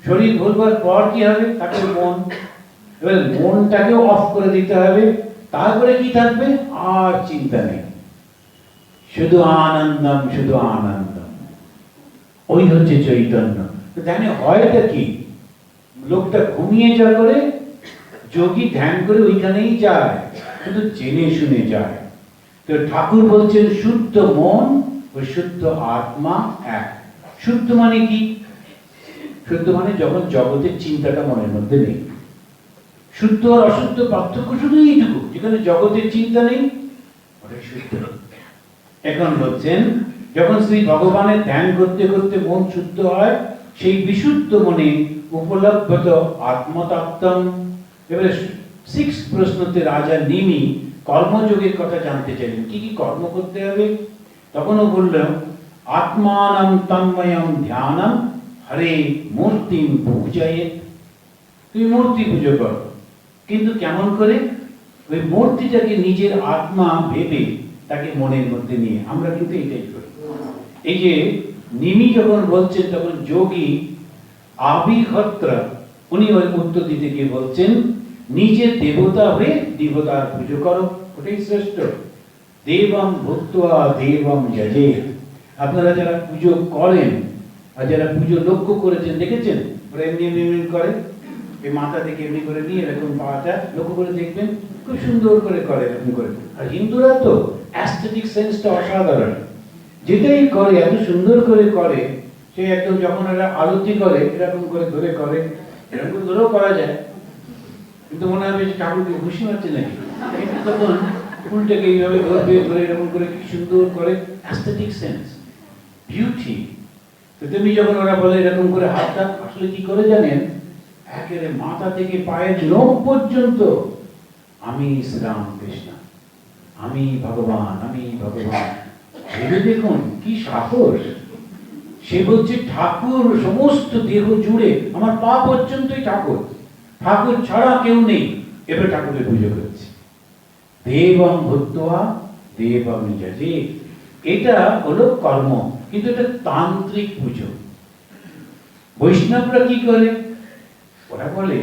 শরীর বলবার পর কি হবে? তারপরে মন। এবার মনটাকেও অফ করে দিতে হবে। তারপরে কি থাকবে? আর চিন্তা নেই, শুধু আনন্দম, শুধু আনন্দম। ওই হচ্ছে চৈতন্য। তো ধ্যানে হয়টা কি? লোকটা ঘুমিয়ে যা করে, যোগী ধ্যান করে ওইখানেই যায়, শুধু জেনে শুনে যায়। তো ঠাকুর বলছেন শুদ্ধ মন ও শুদ্ধ আত্মা এক। শুদ্ধ মানে কি? শুদ্ধ মানে যখন জগতের চিন্তাটা মনের মধ্যে নেই। শুদ্ধ আর অশুদ্ধ পার্থক্য শুধু এইটুকু, যেখানে জগতের চিন্তা নেই ওটাই শুদ্ধ। এখন বলছেন যখন শ্রী ভগবানের ধ্যান করতে করতে মন শুদ্ধ হয়, সেই বিশুদ্ধ মনে উপলব্ধ আত্মতত্ত্বম। এবারে 6 প্রশ্নতে রাজা নিমি কর্মযোগের কথা জানতে চাইলেন, কি কি কর্ম করতে হবে। তখনও বলল আত্মানম তন্ময়ম ধ্যানম হরে মূর্তিম পূজায়ে। তুমি মূর্তি পুজো করো, কিন্তু কেমন করে? ওই মূর্তিটাকে নিজের আত্মা ভেবে তাকে মনের মধ্যে নিয়ে। আমরা কিন্তু এটাই করি। এই যে নিমি যখন বলছেন তখন যোগী আবিহত্র উনি ওই উত্তর দিতে গিয়ে বলছেন নিজে দেবতা হয়ে দেবতার পুজো করো, ওটাই শ্রেষ্ঠ। দেবম ভুক্ত্বা দেবম যজে। আপনারা যারা পুজো করেন আর যারা পুজো লক্ষ্য করেছেন দেখেছেন, ওরা এমনি এমনি করে, এই মাথা থেকে এমনি করে নিয়ে এরকম পাটা লক্ষ্য করে দেখবেন, খুব সুন্দর করে করে এরকম করে। আর হিন্দুরা তো অ্যাস্থেটিক সেন্সটা অসাধারণ, যেটাই করে এত সুন্দর করে করে। সে একদম যখন এরা আরতি করে এরকম করে ধরে করে, এরকম করে ধরেও করা যায়, কিন্তু মনে হবে যে ঠাকুরকে খুশি মারছে নাকি। তখন ফুলটাকে এইভাবে ধরবে, ধরে এরকম করে কি সুন্দর করে, অ্যাস্থেটিক সেন্স, বিউটি। তো তুমি যখন ওরা বলে এরকম করে হাতটা, আসলে কি করে জানেন? একেবারে মাথা থেকে পায়ের নখ পর্যন্ত আমি শ্রীরামকৃষ্ণ, আমি ভগবান, আমি ভগবান। ভেবে দেখুন কি সাহস। সে বলছে ঠাকুর সমস্ত দেহ জুড়ে, আমার পা পর্যন্তই ঠাকুর, ঠাকুর ছাড়া কেউ নেই। এবার ঠাকুরের পুজো করছে। দেবং ভূত্বা দেবং যজে। এটা হলো কর্ম, কিন্তু এটা তান্ত্রিক পুজো। বৈষ্ণবরা কি করে? ওরা বলে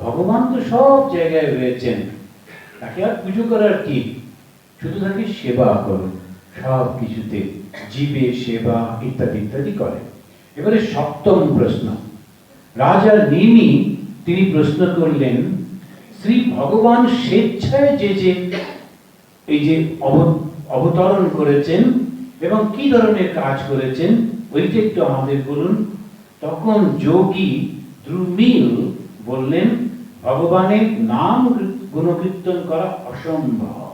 ভগবান তো সব জায়গায় রয়েছেন, তাকে আর পুজো করার কি, শুধু তাকে সেবা করুন সব কিছুতে, জীবে সেবা ইত্যাদি ইত্যাদি করে। এবারে 7ম প্রশ্ন, রাজা নিমি তিনি প্রশ্ন করলেন শ্রী ভগবান স্বেচ্ছায় যে যে এই যে অবতরণ করেছেন এবং কি ধরনের কাজ করেছেন ওইটা একটু আমাদের বলুন। তখন যোগী দ্রুমিল বললেন ভগবানের নাম গুণকীর্তন করা অসম্ভব,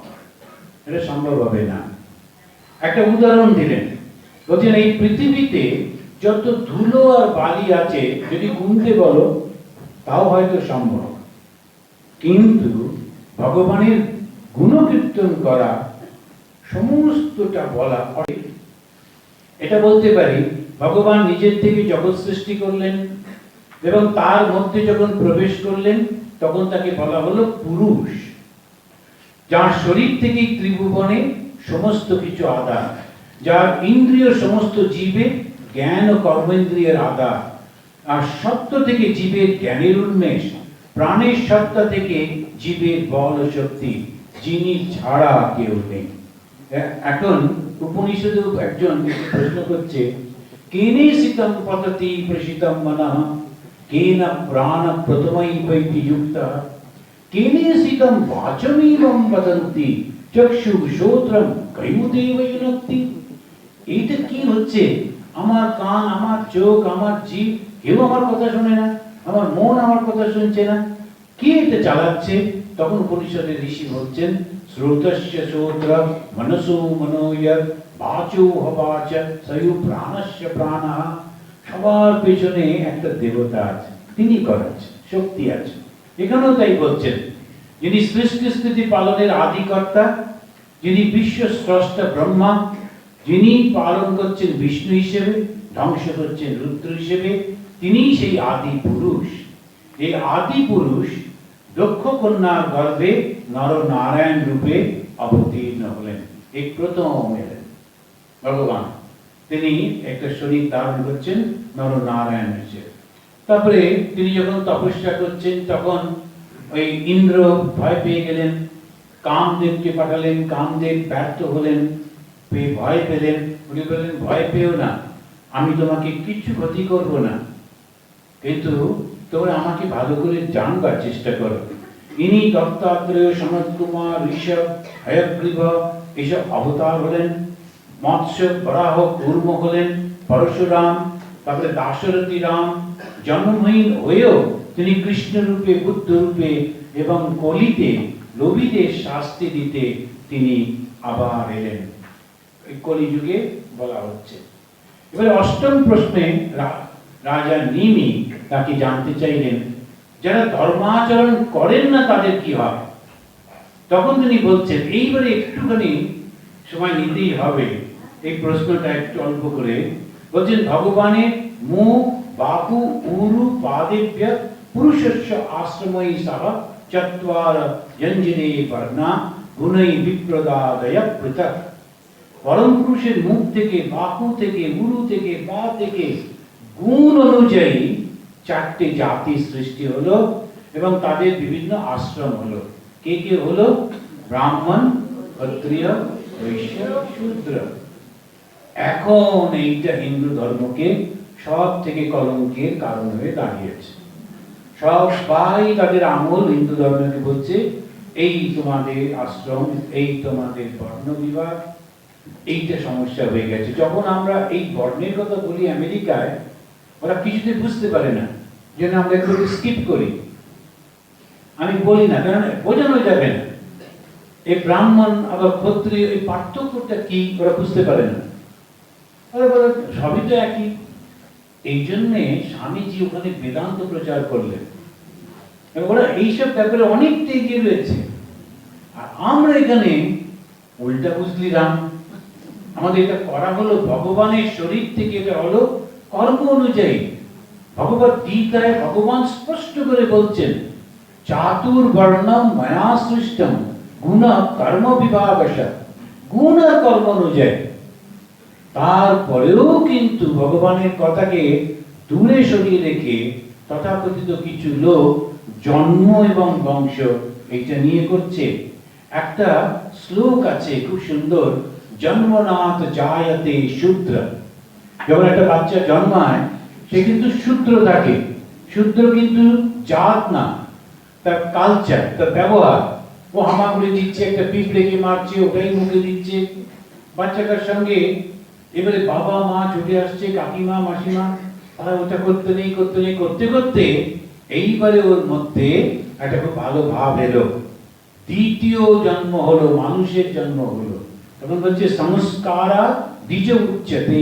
এটা সম্ভব হবে না। একটা উদাহরণ দিলেন, বলছেন এই পৃথিবীতে যত ধুলো আর বালি আছে যদি গুনতে বলো তাও হয়তো সম্ভব, কিন্তু ভগবানের গুণকীর্তন করা সমস্তটা বলা। এটা বলতে পারি ভগবান নিজের থেকে জগৎ সৃষ্টি করলেন এবং তার মধ্যে যখন প্রবেশ করলেন তখন তাকে বলা হলো পুরুষ, যার শরীর থেকে ত্রিভুবনে সমস্ত কিছু আধার, যার ইন্দ্রিয় সমস্ত জীবে জ্ঞান ও কর্মেন্দ্রিয়ের আধার, আর সত্য থেকে জীবের জ্ঞানের উন্মেষ, প্রাণের সত্তা থেকে জীবের বল ও শক্তি, যিনি ছাড়া কেউ নেই। এখন উপনিষদে একজন প্রশ্ন করছে কেনে সিতম পততি প্রসিতম মনঃ কেন প্রাণ প্রথমই বৈতি যুক্তঃ কেনে সিতম বাচমিবং বদন্তি চক্ষু শ্রোত্রম কয়ুদেব যুনক্তি। এইটা কি হচ্ছে? আমার কান, আমার চোখ, আমার জিভ কেউ আমার কথা শুনে না, আমার মন আমার কথা শুনছে না, কে এটা চালাচ্ছে? তখন উপনিষদের ঋষি বলছেন শ্রোতস্য শ্রোত্র মনসো মনোয়ৎ বাচো হবাচ সয়ু প্রাণস্য প্রাণঃ। সবার পেছনে একটা দেবতা আছে, তিনি করাচ্ছেন, শক্তি আছে। এখানেও তাই বলছেন যিনি সৃষ্টি স্থিতি পালনের আদিকর্তা, যিনি বিশ্ব স্রষ্টা ব্রহ্মা, যিনি পালন করছেন বিষ্ণু হিসেবে, ধ্বংস করছেন রুদ্র হিসেবে, তিনি সেই আদি পুরুষ। এই আদি পুরুষ দক্ষ কন্যার গর্ভে নরনারায়ণ রূপে অবতীর্ণ হলেন। এই প্রথম এলেন ভগবান, তিনি একটা শরীর ধারণ করছেন নরনারায়ণ হিসেবে। তারপরে তিনি যখন তপস্যা করছেন তখন ওই ইন্দ্র ভয় পেয়ে গেলেন, কামদেবকে পাঠালেন, কামদেব ব্যর্থ হলেন, ভয় পেলেন। উনি বললেন, ভয় পেও না, আমি তোমাকে কিচ্ছু ক্ষতি করব না, কিন্তু তোমরা আমাকে ভালো করে জানবার চেষ্টা করো। ইনি দত্তাত্রেয়, সনৎ কুমার, ঋষভ, হয়গ্রীব এইসব অবতার হলেন। মৎস্য, বরাহ, কূর্ম হলেন পরশুরাম, তারপরে দাশরথী রাম। জন্মহীন হয়েও তিনি কৃষ্ণ রূপে, বুদ্ধ রূপে এবং কলিতে লোভীদের শাস্তি দিতে তিনি আবার এলেন। কলিযুগে বলা হচ্ছে। এবারে অষ্টম প্রশ্নে রাজা নিমি তাকে জানতে চাইলেন, যারা ধর্মাচরণ করেন না তাদের কি হয়? তখন তিনি বলছেন, এইবারে একটুখানি সময় নিতেই হবে, এই প্রশ্নটা একটু অল্প করে বলছেন, ভগবানের মুখ, বাহু, উরু, পাদেভ্য পুরুষস্য আশ্রময়ী সহ চত্বার যঞ্জনে বর্ণা গুণৈ বিপ্রদাদয় পৃথক। পরম পুরুষের মুখ থেকে, বাহু থেকে, উরু থেকে, পা থেকে গুণ অনুযায়ী 4টে জাতি সৃষ্টি হলো এবং তাদের বিভিন্ন আশ্রম হলো। কে কে হলো? ব্রাহ্মণ, ক্ষত্রিয়, বৈশ্য, শূদ্র। এখন এইটা হিন্দু ধর্মকে সব থেকে কলঙ্কের কারণ হয়ে দাঁড়িয়েছে। সবাই তাদের আমল হিন্দু ধর্মকে বলছে, এই তোমাদের আশ্রম, এই তোমাদের বর্ণ বিভাগ, এইটা সমস্যা হয়ে গেছে। যখন আমরা এই বর্ণের কথা বলি আমেরিকায়, ওরা কিছুতে বুঝতে পারে না, যেন আমরা একটু স্কিপ করি। আমি বলি না, কারণ বোঝানো যাবে না। এই ব্রাহ্মণ আবার ক্ষত্রিয়, এই পার্থক্যটা কি ওরা বুঝতে পারে না। ওরা বলে সবই তো একই। এই জন্যে স্বামীজি ওখানে বেদান্ত প্রচার করলেন। ওরা এইসব ব্যাপারে অনেকটা এগিয়ে রয়েছে, আর আমরা এখানে উল্টা বুঝলিরাম। আমাদের এটা করা হলো ভগবানের শরীর থেকে, এটা হলো কর্ম অনুযায়ী। ভগবত গীতায় ভগবান স্পষ্ট করে বলছেন, চাতুর্বর্ণম ময়া সৃষ্টম গুণ কর্ম বিভাগশ, গুণ আর কর্ম অনুযায়ী। তারপরেও কিন্তু ভগবানের কথাকে দূরে সরিয়ে রেখে তথাকথিত কিছু লোক জন্ম এবং বংশ এইটা নিয়ে করছে। একটা শ্লোক আছে খুব সুন্দর, জন্মনাথ জায়তে শূদ্র। যখন একটা বাচ্চা জন্মায় সে কিন্তু শূদ্র থাকে। শূদ্র কিন্তু জাত না, তার কালচার, তার ব্যবহার। ও হামাগুড়ি দিচ্ছে, একটা পিঁপড়েকে মারছে, ওটাই মুখে দিচ্ছে বাচ্চাটার সঙ্গে। এবারে বাবা মা ছুটে আসছে, কাকিমা মাসিমা, তারা ওটা করতে নেই করতে নেই করতে করতে এইবারে ওর মধ্যে একটা খুব ভালো ভাব এলো। দ্বিতীয় জন্ম হলো, মানুষের জন্ম হলো। তখন বলছে সংস্কারা দ্বিজ উচ্চতে।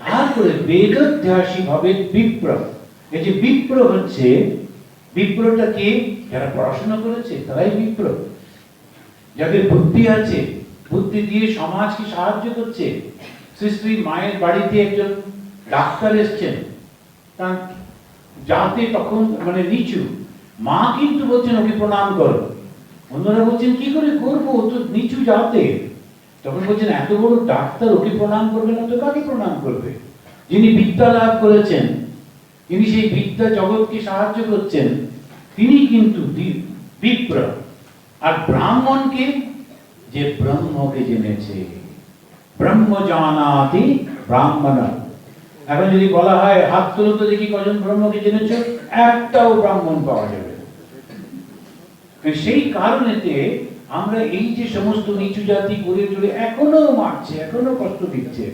তারপরে বেদধ্যাসী ভাবে বিপ্র। এই যে বিপ্র হচ্ছে, বিপ্রটা কে? যারা পড়াশোনা করেছে তারাই বিপ্র। যাদের বুদ্ধি আছে, বুদ্ধি দিয়ে সমাজকে সাহায্য করছে। শ্রী শ্রী মায়ের বাড়িতে একজন ডাক্তার এসছেন, তার জাতে তখন মানে নিচু। মা কিন্তু বলছেন ওকে প্রণাম করো। অন্যরা বলছেন কি করে করবো, ও তো নিচু জাতে। তখন বলছেন এত বড় ডাক্তার, ওকে প্রণাম করবে না তো কাকে প্রণাম করবে? যিনি বিদ্যা লাভ করেছেন, যিনি সেই বিদ্যা জগৎকে সাহায্য করছেন, তিনি কিন্তু বিপ্র। আর ব্রাহ্মণকে, যে ব্রহ্মকে জেনেছে, ব্রহ্ম জানাতি ব্রাহ্মণ। এখন যদি বলা হয় হাত তুলো তো দেখি কজন ব্রহ্মকে জেনেছ, একটাও ব্রাহ্মণ পাওয়া যাবে। সেই কারণেতে আমরা এই যে সমস্ত নিচু জাতি গড়ে চলে এখনো মারছে, এখনো কষ্ট দিচ্ছে,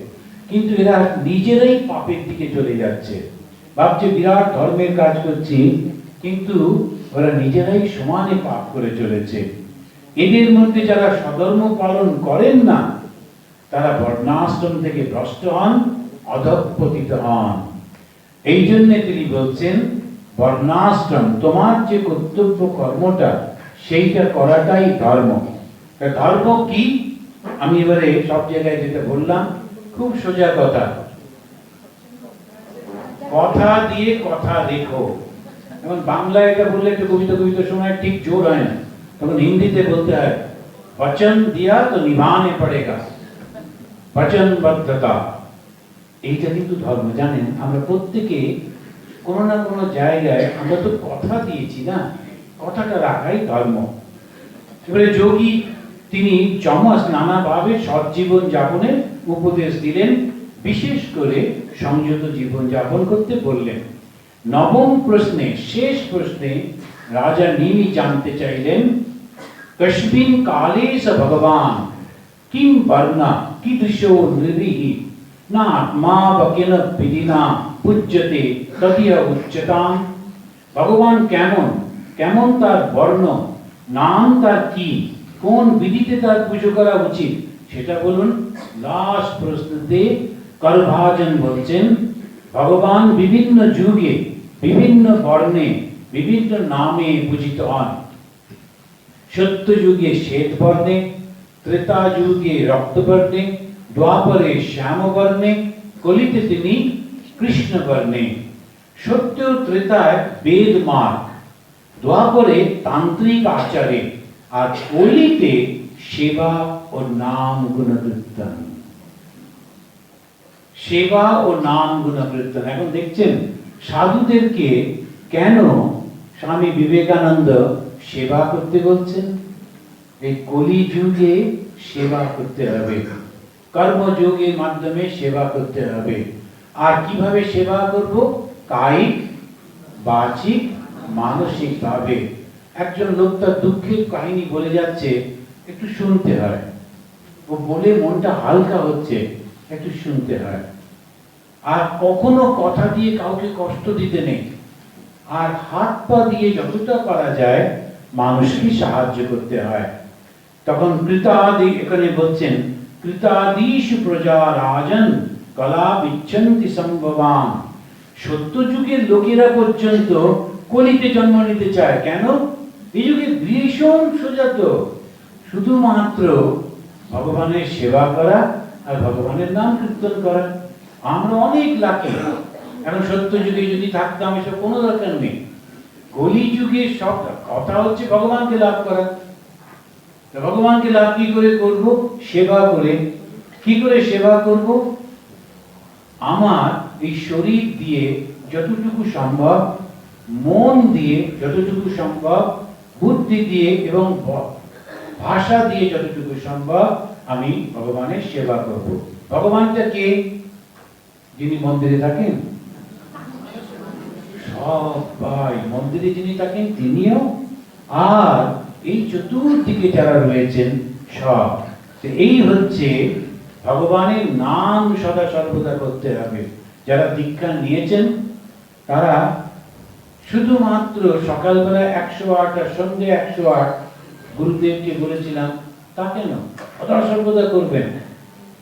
কিন্তু এরা নিজেরাই পাপের দিকে চলে যাচ্ছে। ভাবছে বিরাট ধর্মের কাজ করছি, কিন্তু ওরা নিজেরাই সমানে পাপ করে চলেছে। এদের মধ্যে যারা স্বধর্ম পালন করেন না, তারা বর্ণাশ্রম থেকে ভ্রষ্ট হন, অধঃপতিত হন। এই জন্য তিনি বলছেন, বর্ণাশ্রম, তোমার যে কর্তব্য কর্মটা সেইটা করাটাই ধর্ম। ধর্ম কি? আমি এবারে সব জায়গায় যেটা বললাম খুব সোজা কথা, কথা দিয়ে কথা রেখো। এখন বাংলায় এটা বললে একটু কবিতা সময় ঠিক জোর হয় না, তখন হিন্দিতে বলতে হয় বচন দিয়া তো নিভানে পড়েগা, বচনবদ্ধতা। এইটা কিন্তু ধর্ম, জানেন আমরা প্রত্যেকে কোনো না কোনো জায়গায় আমরা তো কথা দিয়েছি না, কথাটা রাখাই ধর্ম। এবারে যোগী তিনি যমস নানাভাবে সৎজীবন যাপনের উপদেশ দিলেন, বিশেষ করে সংযত জীবন যাপন করতে বললেন। নবম প্রশ্নে, শেষ প্রশ্নে রাজা নিমি জানতে চাইলেন কস্মিন কালে স ভগবান কিম বর্ণা কীদৃশো নৃবিহি না আত্মা বকেন বিধিনা পূজ্যতে তদিয়া উচ্চতাম। ভগবান কেমন, কেমন তার বর্ণ, নাম তার কি, কোন বিধিতে তার পুজো করা উচিত সেটা বলুন। লাস্ট প্রশ্নতে করভাজন বলছেন ভগবান বিভিন্ন যুগে বিভিন্ন বর্ণে বিভিন্ন নামে পূজিত হন। সত্য যুগে শ্বেত বর্ণে, ত্রেতা যুগে রক্ত বর্ণে, দ্বাপরে শ্যাম বর্ণে, কলিতে তিনি কৃষ্ণ বর্ণে। সত্য ত্রেতায় বেদ মার্গ, দ্বাপরে তান্ত্রিক আচারে, আর কলিতে সেবা ও নাম গুণকীর্তন। সেবা ও নাম গুণকীর্তন। এখন দেখছেন সাধুদেরকে কেন স্বামী বিবেকানন্দ সেবা করতে বলছেন। এই কলি যুগে সেবা করতে হবে, কর্মযোগের মাধ্যমে সেবা করতে হবে। আর কিভাবে সেবা করব? কায়িক, বাচিক, মানসিক ভাবে। একজন লোক তার দুঃখের কাহিনী বলে যাচ্ছে, একটু শুনতে হয়। ও বলে মনটা হালকা হচ্ছে, একটু শুনতে হয়। আর কখনো কথা দিয়ে কাউকে কষ্ট দিতে নেই। আর হাত পা দিয়ে যতটা পারা যায় মানুষকে সাহায্য করতে হয়। তখন কৃতাদি, এখানে বলছেন কৃতাদিষু প্রজা রাজন কলা বিচ্ছন্তি সম্ভবান। সত্য যুগের লোকেরা পর্যন্ত কলিতে জন্ম নিতে চায়। কেন? এই যুগে ভীষণ সোজা তো, শুধুমাত্র ভগবানের সেবা করা আর ভগবানের নাম কীর্তন করা। আমরা অনেক লাকি। এখন সত্য যুগে যদি থাকতাম এসব কোনো দরকার নেই। কলি যুগে সব কথা হচ্ছে ভগবানকে লাভ করা। ভগবানকে লাভ কি করে করব? সেবা করে। কি করে সেবা করব? আমার এই শরীর দিয়ে যতটুকু সম্ভব, মন দিয়ে যতটুকু সম্ভব, বুদ্ধি দিয়ে এবং ভাষা দিয়ে যতটুকু সম্ভব আমি ভগবানের সেবা করব। ভগবানটা কে? যিনি মন্দিরে থাকেন, সবাই মন্দিরে যিনি থাকেন তিনিও, আর এই চতুর্দিকে যারা রয়েছেন সব। এই হচ্ছে ভগবানের নাম সদা সর্বদা করতে হবে। যারা দীক্ষা নিয়েছেন তারা শুধুমাত্র সকালবেলা 108 আর সন্ধ্যে 108 গুরুদেবকে বলেছিলাম, তা কেন সদা সর্বদা করবেন।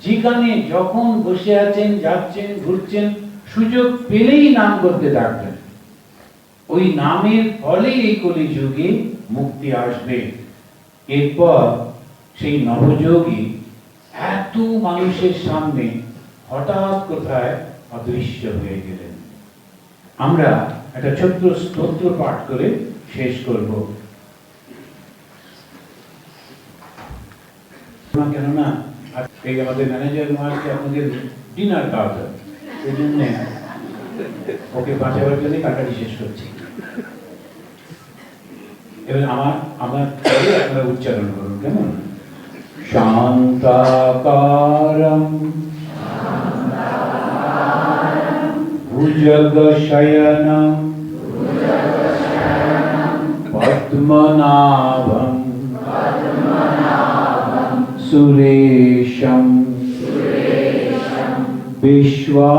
যেখানে যখন বসে আছেন, যাচ্ছেন, ঘুরছেন, সুযোগ পেলেই নাম করতে থাকবেন। ওই নামের ফলে এই কলি যুগে মুক্তি আসবে। এরপর সেই নবযোগী এত মানুষের সামনে হঠাৎ কোথায় অদৃশ্য হয়ে গেলেন। আমরা একটা ছোট্ট স্তোত্র পাঠ করে শেষ করব। কেননা এই আমাদের ম্যানেজার মহাশয়কে আপনাদের ডিনার খাওয়াতে হবে, এই জন্য ওকে বাঁচাবার জন্য কাটাটি শেষ করছি। এবার আমার আপনারা উচ্চারণ করুন, কেমন? শান্তাকারম ভুজগশয়নম পদ্মনাভম সুরেশম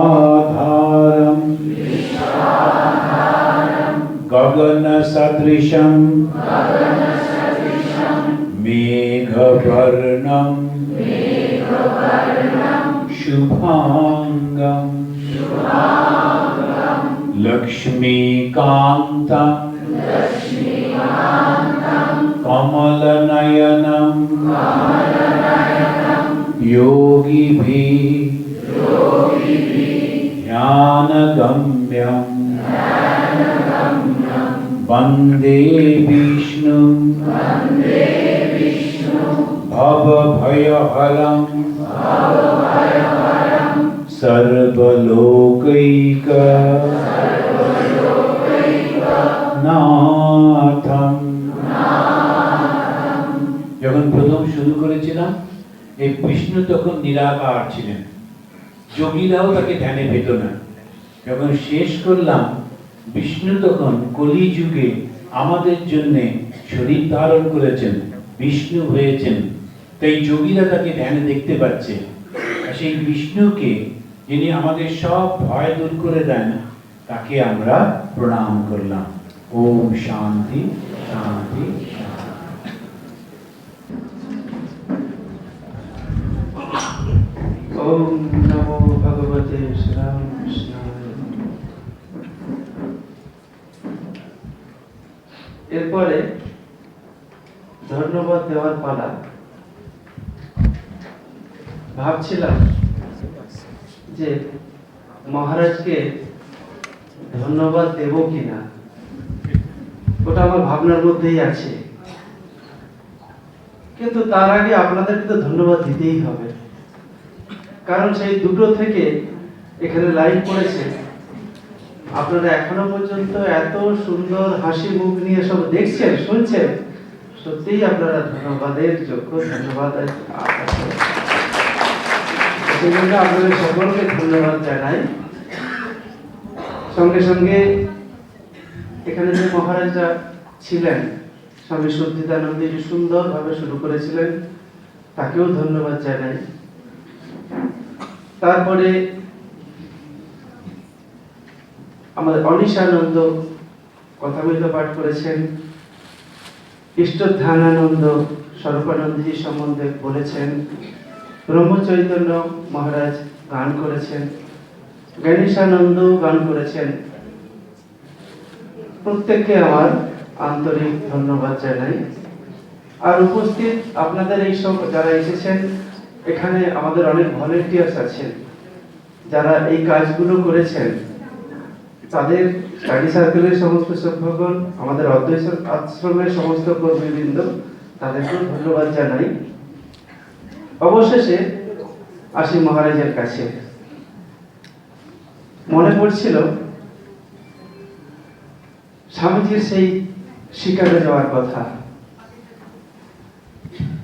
विश्वाधारं गगन सदृशं मेघवर्णं शुभांगं लक्ष्मीकान्तं कमलनयनं योगिभिः ध्यानगम्यं वन्दे विष्णु भवभयहरं सर्वलोकैकनाथं। যখন প্রথম শুরু করেছিলাম এই বিষ্ণু তখন নিরাকার ছিলেন, যোগীরাও তাকে ধ্যানে পেত না। যখন শেষ করলাম বিষ্ণু তখন কলিযুগে আমাদের জন্য শরীর ধারণ করেছেন, বিষ্ণু হয়েছেন, তাই যোগীরা তাকে ধ্যানে দেখতে পাচ্ছে। আর সেই বিষ্ণুকে, যিনি আমাদের সব ভয় দূর করে দেন, তাকে আমরা প্রণাম করলাম। ওম শান্তি শান্তি শান্তি। ওম নমো ভগবতে শ্রীরামকৃষ্ণায়। এরপরে ধন্যবাদ দেওয়ার পালা। ভাবছিলাম যে মহারাজকে ধন্যবাদ দেব কিনা, ওটা আমার ভাবনার মধ্যেই আছে, কিন্তু তার আগে আপনাদেরকে তো ধন্যবাদ দিতেই হবে। কারণ সেই দুটো থেকে এখানে লাইভ পড়েছে, আপনারা এখনো পর্যন্ত এত সুন্দর হাসি মুখ নিয়ে সব দেখছেন, শুনছেন, সত্যিই আপনারা ধন্যবাদের যোগ্য। ধন্যবাদ সেজন্য আপনাদের সকলকে ধন্যবাদ জানাই। সঙ্গে সঙ্গে এখানে যে মহারাজরা ছিলেন, স্বামী শুদ্ধিদানন্দ সুন্দরভাবে শুরু করেছিলেন, তাকেও ধন্যবাদ জানাই। তারপরে আমাদের অনিশানন্দ কথামৃত পাঠ করেছেন, ইষ্টধ্যানানন্দ স্বরূপানন্দজি সম্বন্ধে বলেছেন, ব্রহ্মচৈতন্য মহারাজ গান করেছেন, গণেশানন্দ গান করেছেন। প্রত্যেককে আমার আন্তরিক ধন্যবাদ জানাই। আর উপস্থিত আপনাদের এই সব যারা এসেছেন, এখানে আমাদের অনেক ভলেন্টিয়ার্স আছেন যারা এই কাজগুলো করেছেন, তাদের স্টাডি সার্কেলের সমস্ত সভ্যগণ, আমাদের অদ্বৈত আশ্রমের সমস্ত কর্মীবৃন্দ, তাদেরকেও ধন্যবাদ জানাই। অবশেষে আসি মহারাজের কাছে। মনে পড়ছিল স্বামীজির সেই শিকারে যাওয়ার কথা।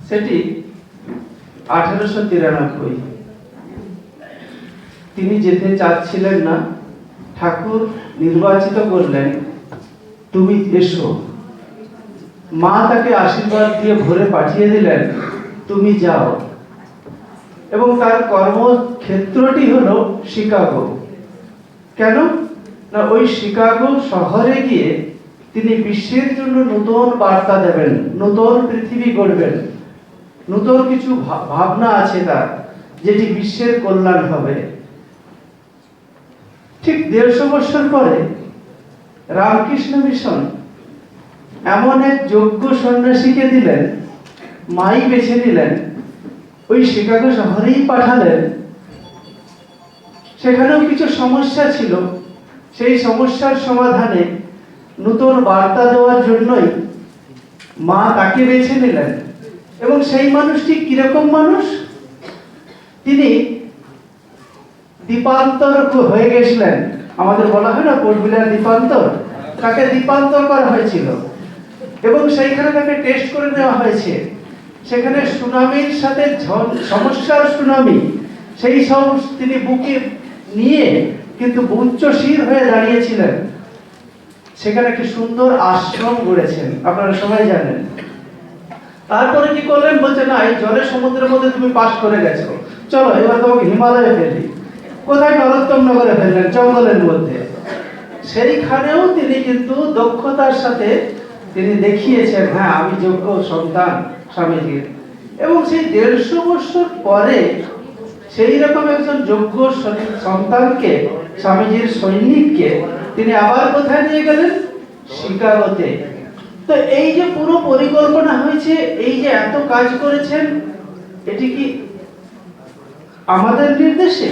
সেটি 1893। তিনি যেতে চাচ্ছিলেন না, ঠাকুর নির্বাচিত করলেন, তুমি এসো। মা তাকে আশীর্বাদ দিয়ে ভরে পাঠিয়ে দিলেন, তুমি যাও। এবং তার কর্মক্ষেত্রটি হলো শিকাগো। কেন না, ওই শিকাগো শহরে গিয়ে তিনি বিশ্বের জন্য নতুন বার্তা দেবেন, নতুন পৃথিবী গড়বেন। নতুন কিছু ভাবনা আছে তার, যেটি বিশ্বের কল্যাণ হবে। ঠিক 150 বছর পরে রামকৃষ্ণ মিশন এমন এক যোগ্য সন্ন্যাসীকে দিলেন, মাই বেছে নিলেন, ওই শিকাগো শহরেই পাঠালেন। সেখানেও কিছু সমস্যা ছিল, সেই সমস্যার সমাধানে নতুন বার্তা দেওয়ার জন্যই মা তাকে বেছে নিলেন। এবং সেই মানুষটি কিরকম মানুষ, তিনি দীপান্তর হয়ে গেছিলেন। আমাদের বলা হয় না কোটবিলার দীপান্তর, তাকে দীপান্তর করা হয়েছিল এবং সেইখানে তাকে টেস্ট করে নেওয়া হয়েছে। সেখানে সুনামির সাথে সমস্যার সুনামি, সেই সব তিনি বুকে নিয়ে কিন্তু উচ্চশীর হয়ে দাঁড়িয়েছিলেন। সেখানে একটি সুন্দর আশ্রম গড়েছেন, আপনারা সবাই জানেন। তারপরে কি করলেন, বলছে না, এই জলের সমুদ্রের মধ্যে তুমি পাস করে গেছো, চলো এবার তোমাকে হিমালয়ে ফেলি। কোথায়? নরোত্তম নগরে ফেললেন, জঙ্গলের মধ্যে। সেইখানেও তিনি কিন্তু দক্ষতার সাথে তিনি দেখিয়েছেন, হ্যাঁ আমি যোগ্য সন্তান স্বামীজির। এবং সেই 150 বছর পরে সেই রকম একজন যোগ্য সন্তানকে, স্বামীজির সৈনিককে তিনি আবার কোথায় নিয়ে গেলেন? শিকাগোতে। তো এই যে পুরো পরিকল্পনা হয়েছে, এই যে এত কাজ করেছেন, এটি কি আমাদের নির্দেশে,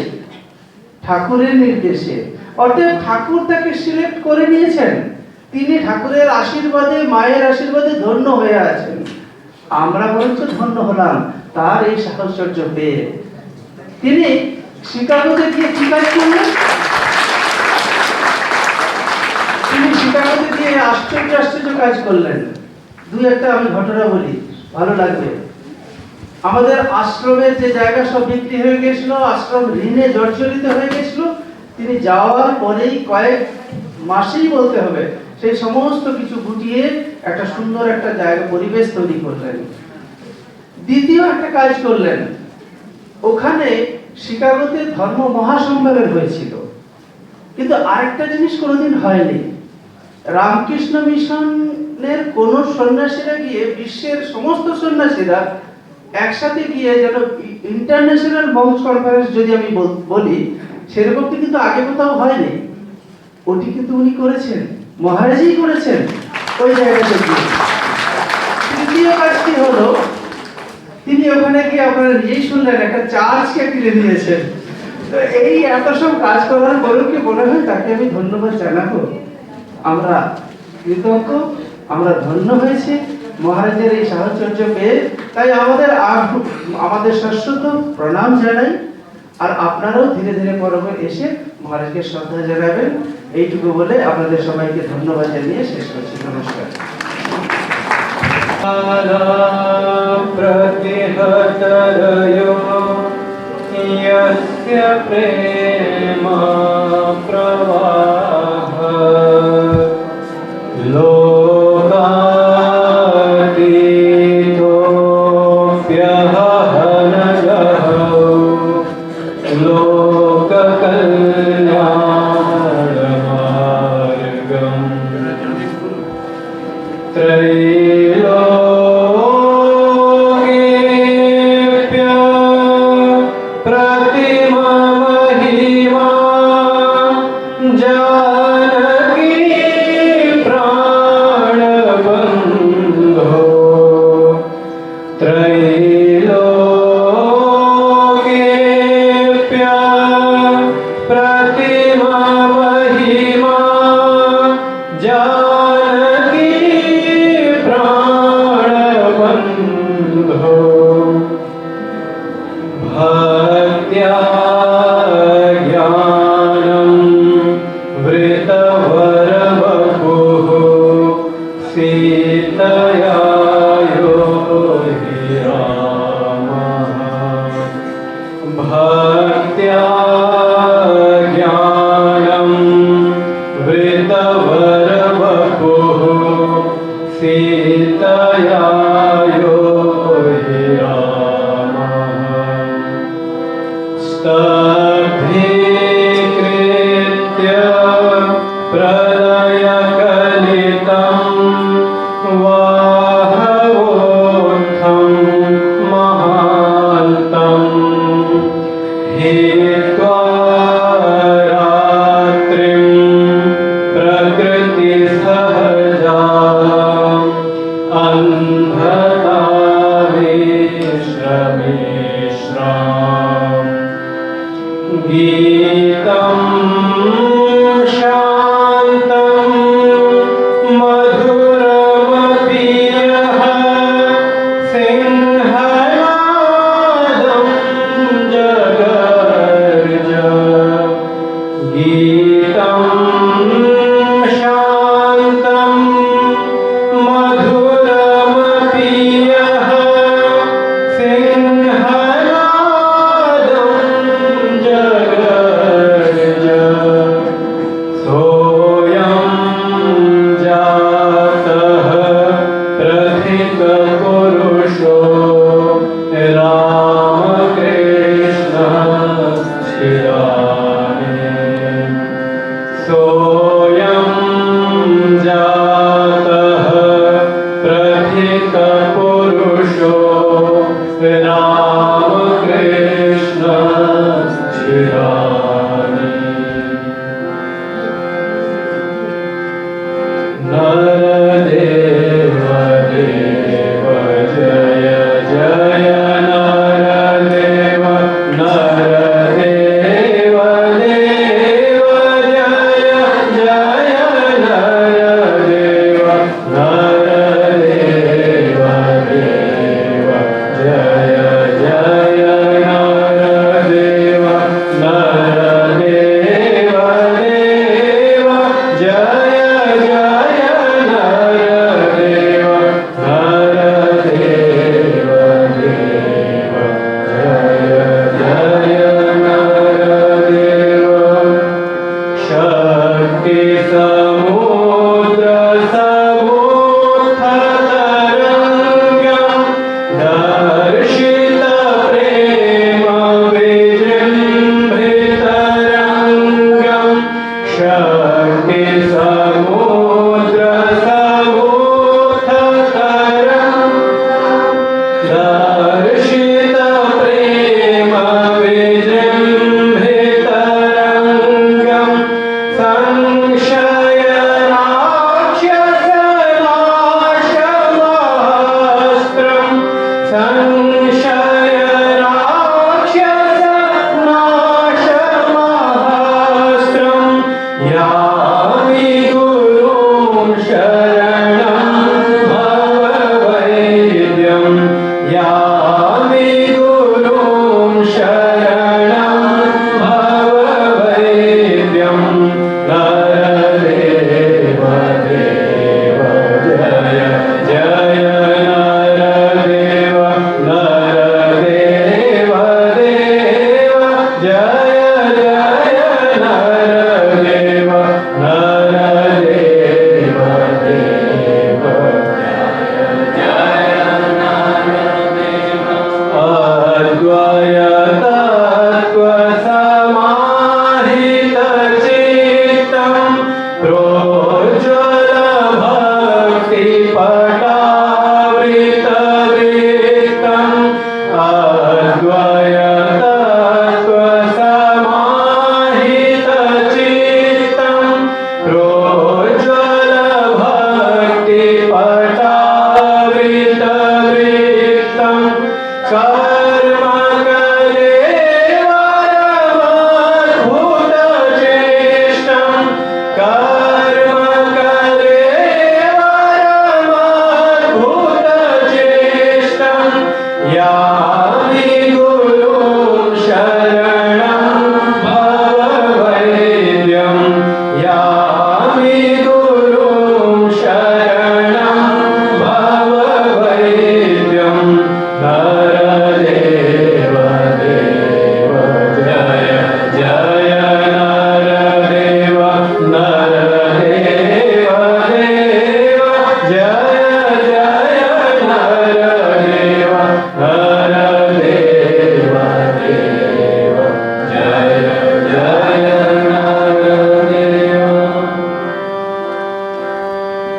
ঠাকুরের নির্দেশে। অতএব ঠাকুর তাকে সিলেক্ট করে নিয়েছেন, তিনি ঠাকুরের আশীর্বাদে, মায়ের আশীর্বাদে ধন্য হয়ে আছেন। আমরা বরঞ্চ ধন্য হলাম তার এই সাহচর্য পেয়ে। তিনি শিকাগোতে গিয়ে কি কাজ করলেন? তিনি শিকাগোতে গিয়ে আশ্চর্য আশ্চর্য কাজ করলেন। দুই একটা আমি ঘটনা বলি, ভালো লাগবে। আমাদের আশ্রমের যে জায়গা সব বিক্রি হয়ে গেছিল, আশ্রম ঋণে জর্জরিত হয়ে গেছিল, তিনি যাওয়ার পরেই কয়েক মাসেই বলতে হবে সেই সমস্ত কিছু গুটিয়ে একটা সুন্দর একটা জায়গা, পরিবেশ তৈরি করলেন। দ্বিতীয় একটা কাজ করলেন, ওখানে শিকাগোতে ধর্ম মহাসম্মেলন হয়েছিল, কিন্তু আরেকটা জিনিস কোনোদিন হয়নি। রামকৃষ্ণ মিশনের কোন সন্ন্যাসীরা গিয়ে, বিশ্বের সমস্ত সন্ন্যাসীরা একসাথে গিয়ে যেন ইন্টারন্যাশনাল মঙ্কস কনফারেন্স যদি আমি বলি, সেরকমটি কিন্তু আগে কোথাও হয়নি। ওটি কিন্তু উনি করেছেন, মহারাজই করেছেন ওই জায়গাতে গিয়ে। তৃতীয় কাজটি হলো, তিনি ওখানে গিয়ে আপনারা নিজেই শুনলেন একটা চার্চকে কিনে দিয়েছেন। তো এই এত সব কাজ করার পরেও কি মনে হয় তাকে আমি ধন্যবাদ জানাবো? আমরা কৃতজ্ঞ, আমরা ধন্য হয়েছি মহারাজের এই সাহচর্য পেয়ে। তাই আমাদের শাশ্বত প্রণাম জানাই। আর আপনারাও ধীরে ধীরে পরবে এসে মহারাজকে শ্রদ্ধা জানাবেন। এইটুকু বলে আপনাদের সবাইকে ধন্যবাদ জানিয়ে শেষ করছি। নমস্কার। प्रतिहतरयो यस्य प्रेम प्रवाह लोकातीतोऽप्यहनगः लोककल्याणमार्गम् भक्त्या ज्ञानं वृतवरवपुः सीतया योगी रामः। भक्त्या ज्ञानं वृतवरवपुः सीतया योगी स्तब्धीकृत्य प्रलयकलितं वाहवोत्थं महान्तम् हित्वा रात्रिं प्रकृतिसहजाम् अन्धतामिश्रमिश्राम् गीतं शान्तं मधुरमपि यः सिंहनादं जगर्ज। गीतं शान्तं मधुरमपि यः सिंहनादं जगर्ज। सोऽयं जातः प्रथितपुरुषो रामकृष्णश्चिरामे। सोऽयं जातः प्रथितपुरुषो रामकृष्णश्चिरामे। नरदेव देव जय जय नरदेव नर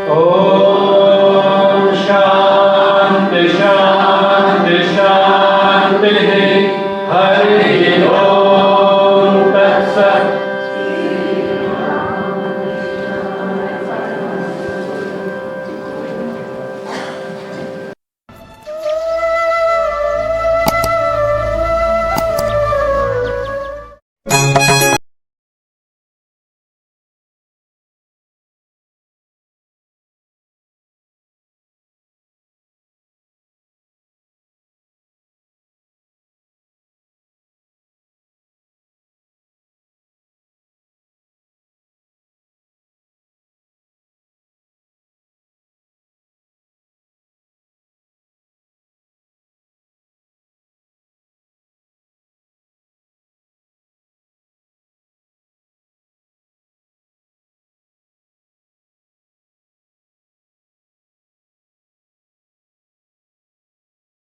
ॐ